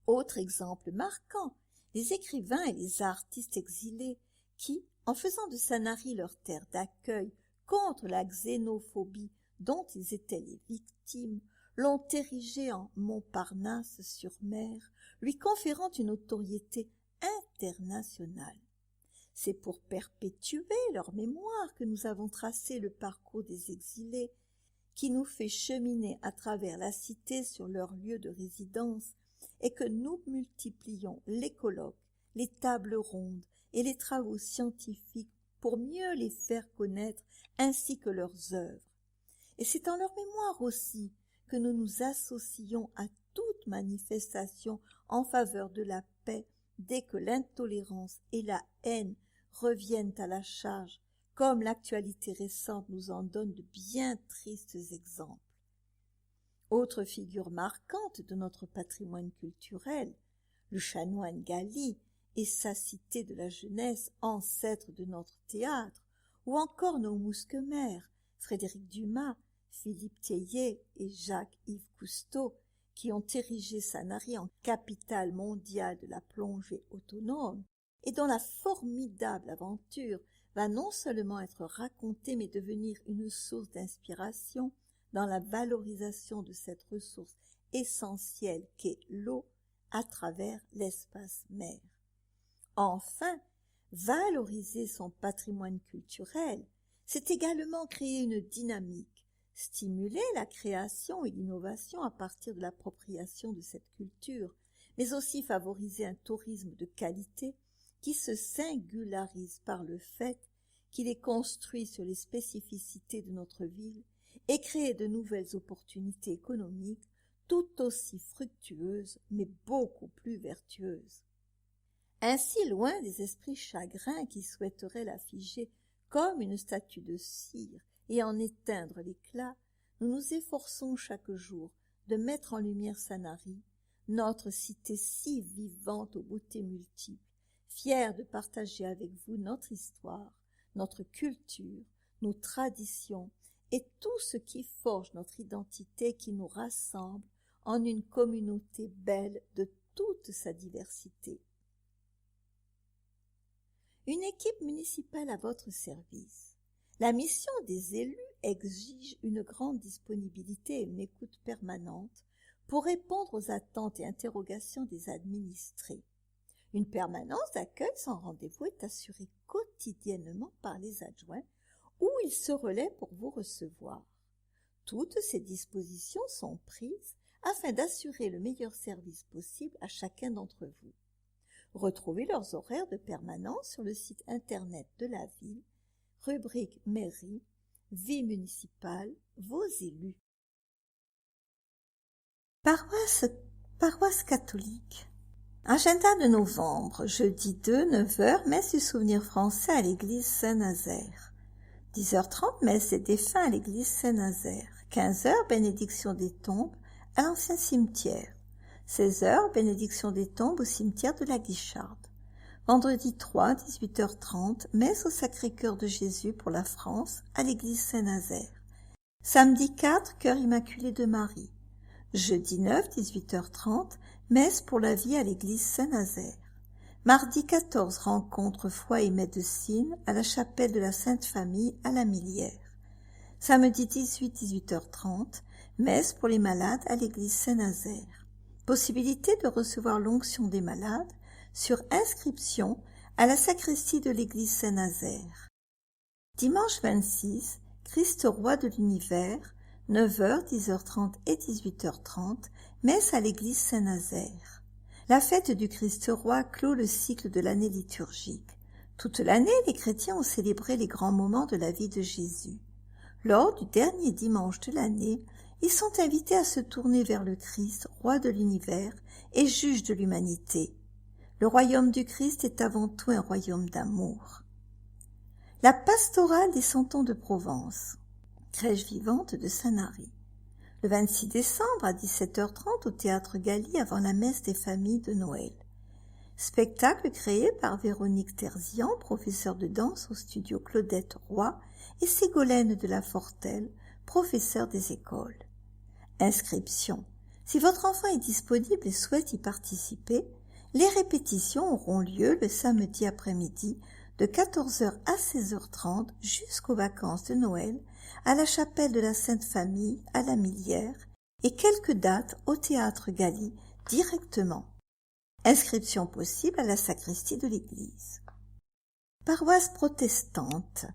Autre exemple marquant, les écrivains et les artistes exilés qui, en faisant de Sanary leur terre d'accueil contre la xénophobie dont ils étaient les victimes, l'ont érigé en Montparnasse-sur-Mer, lui conférant une notoriété international. C'est pour perpétuer leur mémoire que nous avons tracé le parcours des exilés, qui nous fait cheminer à travers la cité sur leur lieu de résidence, et que nous multiplions les colloques, les tables rondes et les travaux scientifiques pour mieux les faire connaître ainsi que leurs œuvres. Et c'est en leur mémoire aussi que nous nous associons à toute manifestation en faveur de la paix dès que l'intolérance et la haine reviennent à la charge, comme l'actualité récente nous en donne de bien tristes exemples. Autre figure marquante de notre patrimoine culturel, le chanoine Gali et sa cité de la jeunesse, ancêtre de notre théâtre, ou encore nos mousquetaires, Frédéric Dumas, Philippe Thiellet et Jacques-Yves Cousteau, qui ont érigé Sanary en capitale mondiale de la plongée autonome, et dont la formidable aventure va non seulement être racontée, mais devenir une source d'inspiration dans la valorisation de cette ressource essentielle qu'est l'eau à travers l'espace mer. Enfin, valoriser son patrimoine culturel, c'est également créer une dynamique, stimuler la création et l'innovation à partir de l'appropriation de cette culture, mais aussi favoriser un tourisme de qualité qui se singularise par le fait qu'il est construit sur les spécificités de notre ville et créer de nouvelles opportunités économiques tout aussi fructueuses mais beaucoup plus vertueuses. Ainsi, loin des esprits chagrins qui souhaiteraient la figer comme une statue de cire et en éteindre l'éclat, nous nous efforçons chaque jour de mettre en lumière Sanary, notre cité si vivante aux beautés multiples, fière de partager avec vous notre histoire, notre culture, nos traditions et tout ce qui forge notre identité, qui nous rassemble en une communauté belle de toute sa diversité. Une équipe municipale à votre service. La mission des élus exige une grande disponibilité et une écoute permanente pour répondre aux attentes et interrogations des administrés. Une permanence d'accueil sans rendez-vous est assurée quotidiennement par les adjoints où ils se relaient pour vous recevoir. Toutes ces dispositions sont prises afin d'assurer le meilleur service possible à chacun d'entre vous. Retrouvez leurs horaires de permanence sur le site internet de la ville, rubrique mairie, vie municipale, vos élus. Paroisse catholique. Agenda de novembre, jeudi 2, 9h, messe du souvenir français à l'église Saint-Nazaire. 10h30, messe des défunts à l'église Saint-Nazaire. 15h, bénédiction des tombes à l'ancien cimetière. 16h, bénédiction des tombes au cimetière de la Guicharde. Vendredi 3, 18h30, messe au Sacré-Cœur de Jésus pour la France à l'église Saint-Nazaire. Samedi 4, Cœur immaculé de Marie. Jeudi 9, 18h30, messe pour la vie à l'église Saint-Nazaire. Mardi 14, rencontre foi et médecine à la chapelle de la Sainte Famille à la Millière. Samedi 18, 18h30, messe pour les malades à l'église Saint-Nazaire. Possibilité de recevoir l'onction des malades sur inscription à la sacristie de l'église Saint-Nazaire. Dimanche 26, Christ roi de l'univers, 9h, 10h30 et 18h30, messe à l'église Saint-Nazaire. La fête du Christ roi clôt le cycle de l'année liturgique. Toute l'année, les chrétiens ont célébré les grands moments de la vie de Jésus. Lors du dernier dimanche de l'année, ils sont invités à se tourner vers le Christ, roi de l'univers et juge de l'humanité. Le royaume du Christ est avant tout un royaume d'amour. La pastorale des Santons de Provence, crèche vivante de Sanary. Le 26 décembre à 17h30 au théâtre Gali avant la messe des familles de Noël. Spectacle créé par Véronique Terzian, professeure de danse au studio Claudette Roy, et Ségolène de la Fortelle, professeure des écoles. Inscription. Si votre enfant est disponible et souhaite y participer, les répétitions auront lieu le samedi après-midi de 14h à 16h30 jusqu'aux vacances de Noël à la chapelle de la Sainte Famille à la Millière et quelques dates au théâtre Gali directement. Inscription possible à la sacristie de l'église. Paroisse protestante.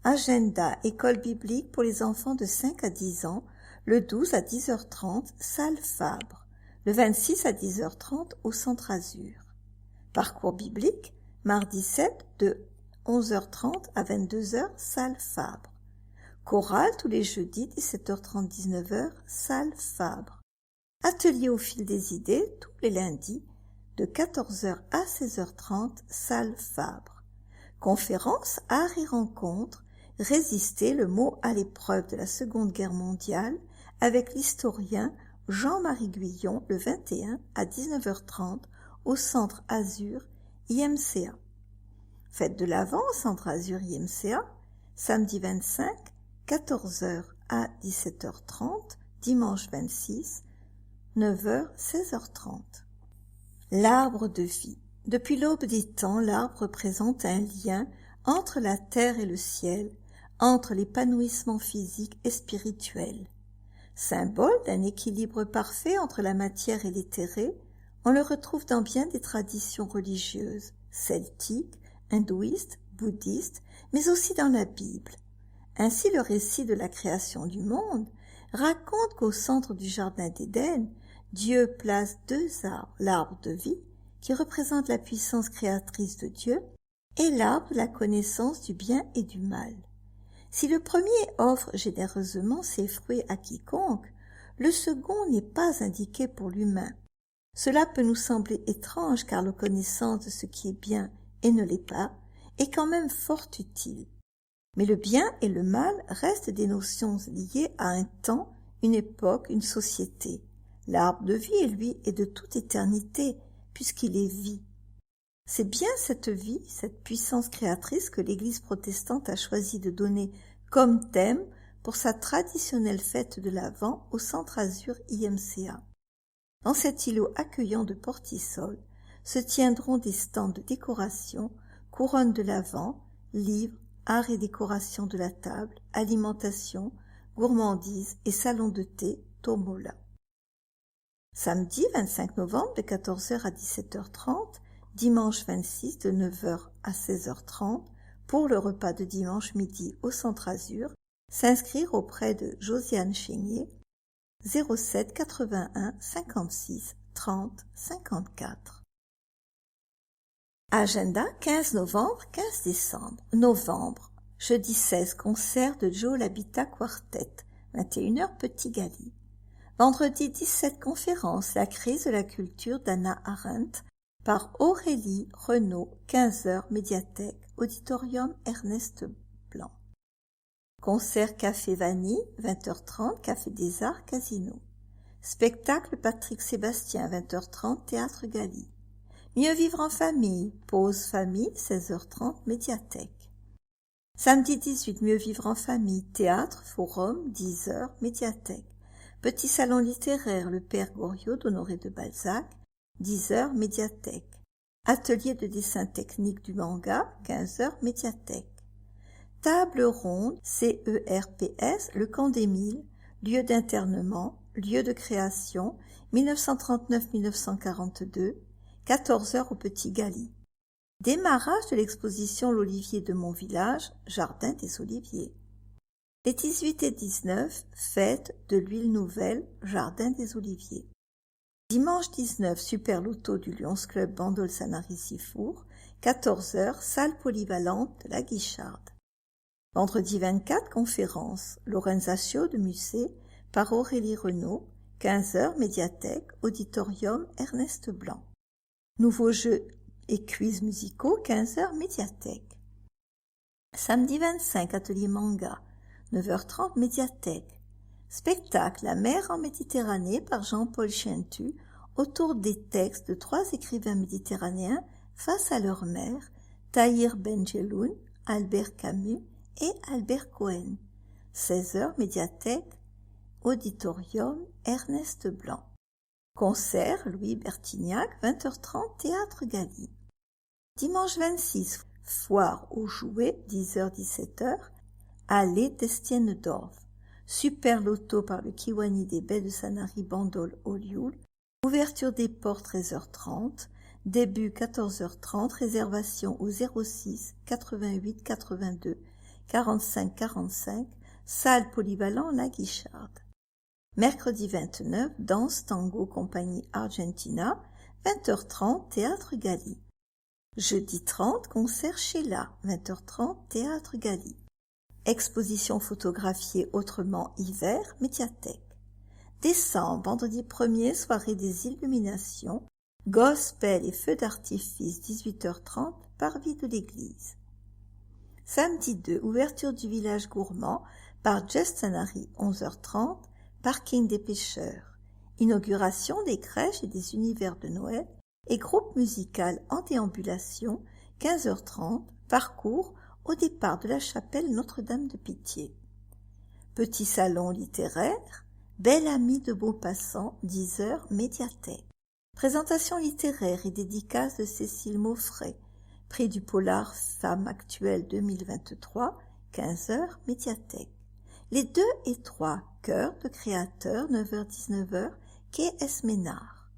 Agenda école biblique pour les enfants de 5 à 10 ans, le 12 à 10h30, salle Fabre, le 26 à 10h30 au Centre Azur. Parcours biblique, mardi 7 de 11h30 à 22h, salle Fabre. Chorale tous les jeudis 17h30 19h, salle Fabre. Atelier au fil des idées tous les lundis de 14h à 16h30, salle Fabre. Conférence, art et rencontre, résister le mot à l'épreuve de la Seconde Guerre mondiale avec l'historien Jean-Marie Guyon le 21 à 19h30 au Centre Azur IMCA. Fête de l'Avent au Centre Azur IMCA, samedi 25, 14h à 17h30, dimanche 26, 9h, 16h30. L'arbre de vie. Depuis l'aube des temps, l'arbre représente un lien entre la terre et le ciel, entre l'épanouissement physique et spirituel. Symbole d'un équilibre parfait entre la matière et l'éthéré, on le retrouve dans bien des traditions religieuses, celtiques, hindouistes, bouddhistes, mais aussi dans la Bible. Ainsi, le récit de la création du monde raconte qu'au centre du jardin d'Éden, Dieu place 2 arbres, l'arbre de vie, qui représente la puissance créatrice de Dieu, et l'arbre de la connaissance du bien et du mal. Si le premier offre généreusement ses fruits à quiconque, le second n'est pas indiqué pour l'humain. Cela peut nous sembler étrange car la connaissance de ce qui est bien et ne l'est pas est quand même fort utile. Mais le bien et le mal restent des notions liées à un temps, une époque, une société. L'arbre de vie, lui, est de toute éternité, puisqu'il est vie. C'est bien cette vie, cette puissance créatrice que l'Église protestante a choisi de donner comme thème pour sa traditionnelle fête de l'Avent au Centre Azur IMCA. Dans cet îlot accueillant de Portisol se tiendront des stands de décoration, couronnes de l'Avent, livres, art et décoration de la table, alimentation, gourmandise et salon de thé, Tomola. Samedi 25 novembre de 14h à 17h30, dimanche 26 de 9h à 16h30, pour le repas de dimanche midi au Centre Azur, s'inscrire auprès de Josiane Chénier, 07 81 56 30 54. Agenda 15 novembre, 15 décembre. Novembre, jeudi 16, concert de Joe l'Habitat Quartet, 21h Petit Gali. Vendredi 17, conférence La crise de la culture d'Anna Arendt par Aurélie Renaud, 15h médiathèque, auditorium Ernest Blanc. Concert Café Vanille, 20h30, Café des Arts, Casino. Spectacle Patrick Sébastien, 20h30, Théâtre Gali. Mieux vivre en famille, pause famille, 16h30, médiathèque. Samedi 18, Mieux vivre en famille, théâtre, forum, 10h, médiathèque. Petit salon littéraire, le Père Goriot d'Honoré de Balzac, 10h, médiathèque. Atelier de dessin technique du manga, 15h, médiathèque. Table ronde, CERPS, le Camp d'Émile, lieu d'internement, lieu de création, 1939-1942, 14h au Petit Gali. Démarrage de l'exposition L'Olivier de mon village, Jardin des Oliviers. Les 18 et 19, fête de l'huile nouvelle, Jardin des Oliviers. Dimanche 19, Super Loto du Lions Club Bandol Sanary-Sifour, 14h, salle polyvalente de la Guicharde. Vendredi 24, conférence, Lorenzaccio de Musset par Aurélie Renaud, 15h, médiathèque, auditorium Ernest Blanc. Nouveaux jeux et quiz musicaux, 15h, médiathèque. Samedi 25, atelier manga, 9h30, médiathèque. Spectacle La mer en Méditerranée par Jean-Paul Chentu autour des textes de 3 écrivains méditerranéens face à leur mer, Tahir Benjeloun, Albert Camus et Albert Cohen. 16h, médiathèque, auditorium Ernest Blanc. Concert Louis Bertignac, 20h30, Théâtre Gali. Dimanche 26, foire aux jouets, 10h-17h, allée d'Estienne-Dorf. Super Loto par le Kiwani des baies de Sanary Bandol Olioul. Ouverture des portes 13h30. Début 14h30, réservation au 06 88 82 45 45, salle polyvalent La Guicharde. Mercredi 29, danse tango compagnie Argentina, 20h30, théâtre Gali. Jeudi 30, concert Sheila, 20h30, théâtre Gali. Exposition photographiée autrement hiver, médiathèque. Décembre, vendredi 1er, soirée des illuminations, gospel et feux d'artifice, 18h30, parvis de l'église. Samedi 2, ouverture du village gourmand par Jess Sanary, 11h30, parking des pêcheurs. Inauguration des crèches et des univers de Noël et groupe musical en déambulation, 15h30, parcours au départ de la chapelle Notre-Dame de Pitié. Petit salon littéraire, Belle amie de Beaupassant, 10h, médiathèque. Présentation littéraire et dédicace de Cécile Maufray, prix du Polar Femme Actuelle 2023, 15h, médiathèque. Les 2 et 3, Cœur de créateurs, 9h-19h, quai Esménard.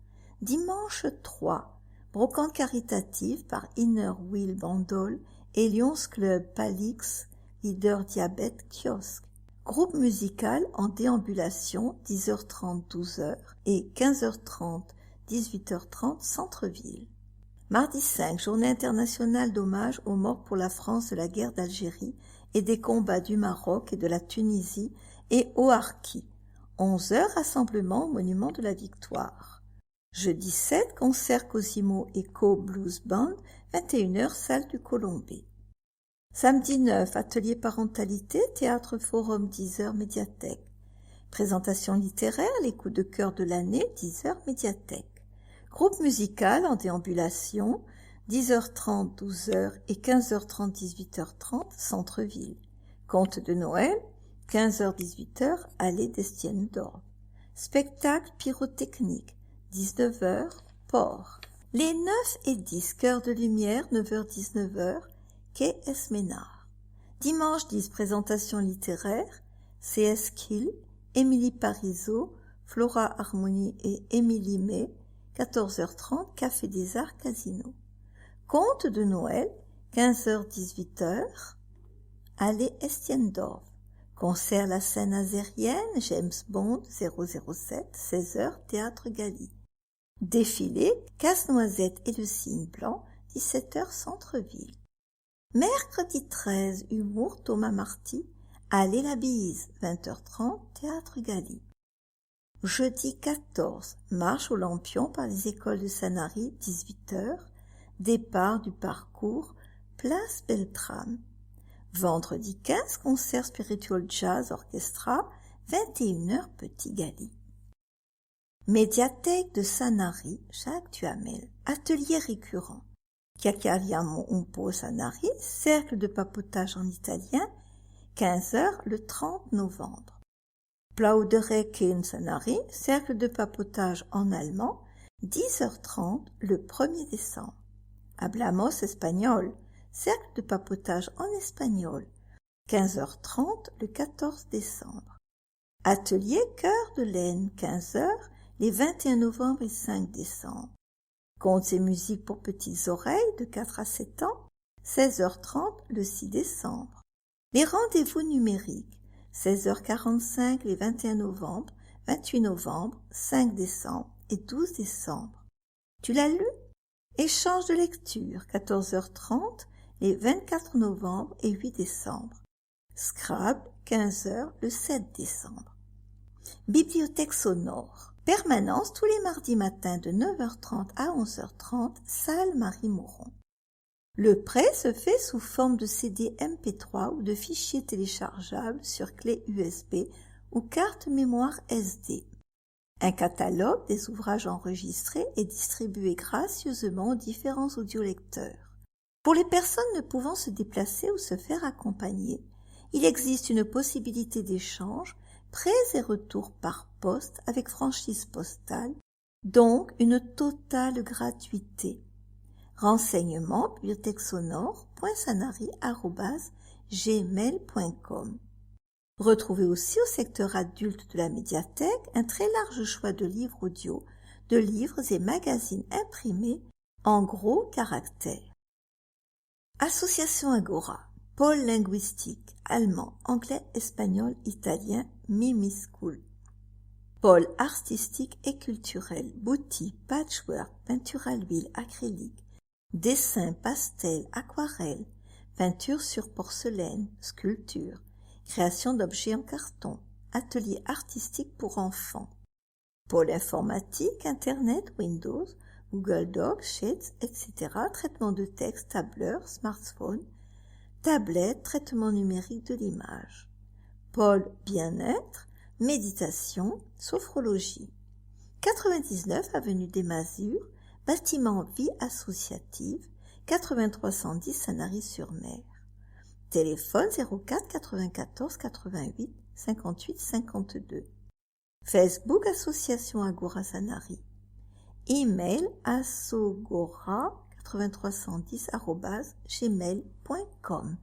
Dimanche 3, brocante caritative par Inner Wheel Bandol et Lions Club Palix, leader diabète kiosque. Groupe musical en déambulation, 10h30, 12h et 15h30, 18h30, centre-ville. Mardi 5, journée internationale d'hommage aux morts pour la France de la guerre d'Algérie et des combats du Maroc et de la Tunisie et au Harki. 11h, rassemblement au monument de la Victoire. Jeudi 7, concert Cosimo Echo Blues Band, 21h, salle du Colombé. Samedi 9, atelier parentalité, théâtre forum, 10h, médiathèque. Présentation littéraire, les coups de cœur de l'année, 10h, médiathèque. Groupe musical en déambulation, 10h30, 12h et 15h30, 18h30, centre-ville. Conte de Noël, 15h, 18h, allée d'Estienne-d'Orbe. Spectacle pyrotechnique, 19h, port. Les 9 et 10, cœur de lumière, 9h, 19h, quai Esménard. Dimanche 10, présentation littéraire, C.S. Kill, Émilie Parizeau, Flora Harmonie et Émilie May, 14h30, Café des Arts Casino. Conte de Noël, 15h-18h, allée Estienne-d'Orve. Concert La Scène azérienne, James Bond, 007, 16h, théâtre Gali. Défilé, Casse-Noisette et le Cygne Blanc, 17h, centre-ville. Mercredi 13, humour Thomas Marty, allée La Bise, 20h30, théâtre Gali. Jeudi 14, marche au Lampion par les écoles de Sanary, 18h, départ du parcours, place Beltrame. Vendredi 15, concert Spiritual Jazz Orchestra, 21h, Petit Gali. Médiathèque de Sanary, Jacques Duhamel, atelier récurrent. Chiacchieriamo un po' Sanary, cercle de papotage en italien, 15h, le 30 novembre. Plauderec Sanary, cercle de papotage en allemand, 10h30, le 1er décembre. Hablamos espagnol, cercle de papotage en espagnol, 15h30, le 14 décembre. Atelier Cœur de laine, 15h, les 21 novembre et 5 décembre. Contes et musiques pour petites oreilles de 4 à 7 ans, 16h30, le 6 décembre. Les rendez-vous numériques, 16h45 les 21 novembre, 28 novembre, 5 décembre et 12 décembre. Tu l'as lu? Échange de lecture, 14h30 les 24 novembre et 8 décembre. Scrabble, 15h le 7 décembre. Bibliothèque sonore. Permanence tous les mardis matins de 9h30 à 11h30, salle Marie-Moron. Le prêt se fait sous forme de CD MP3 ou de fichiers téléchargeables sur clé USB ou carte mémoire SD. Un catalogue des ouvrages enregistrés est distribué gracieusement aux différents audiolecteurs. Pour les personnes ne pouvant se déplacer ou se faire accompagner, il existe une possibilité d'échange, prêts et retours par poste avec franchise postale, donc une totale gratuité. Renseignements bibliothèquesonore.sanary@gmail.com. Retrouvez aussi au secteur adulte de la médiathèque un très large choix de livres audio, de livres et magazines imprimés en gros caractères. Association Agora, pôle linguistique, allemand, anglais, espagnol, italien, Mimi School. Pôle artistique et culturel, boutique, patchwork, peinture à l'huile, acrylique, dessin, pastel, aquarelle, peinture sur porcelaine, sculpture, création d'objets en carton, atelier artistique pour enfants. Pôle informatique, Internet, Windows, Google Docs, Sheets, etc. Traitement de texte, tableur, smartphone, tablette, traitement numérique de l'image. Pôle bien-être, méditation, sophrologie. 99 avenue des Masures, bâtiment vie associative, 8310 Sanary-sur-Mer. Téléphone 04 94 88 58 52. Facebook Association Agora Sanary. Email assogora8310@gmail.com.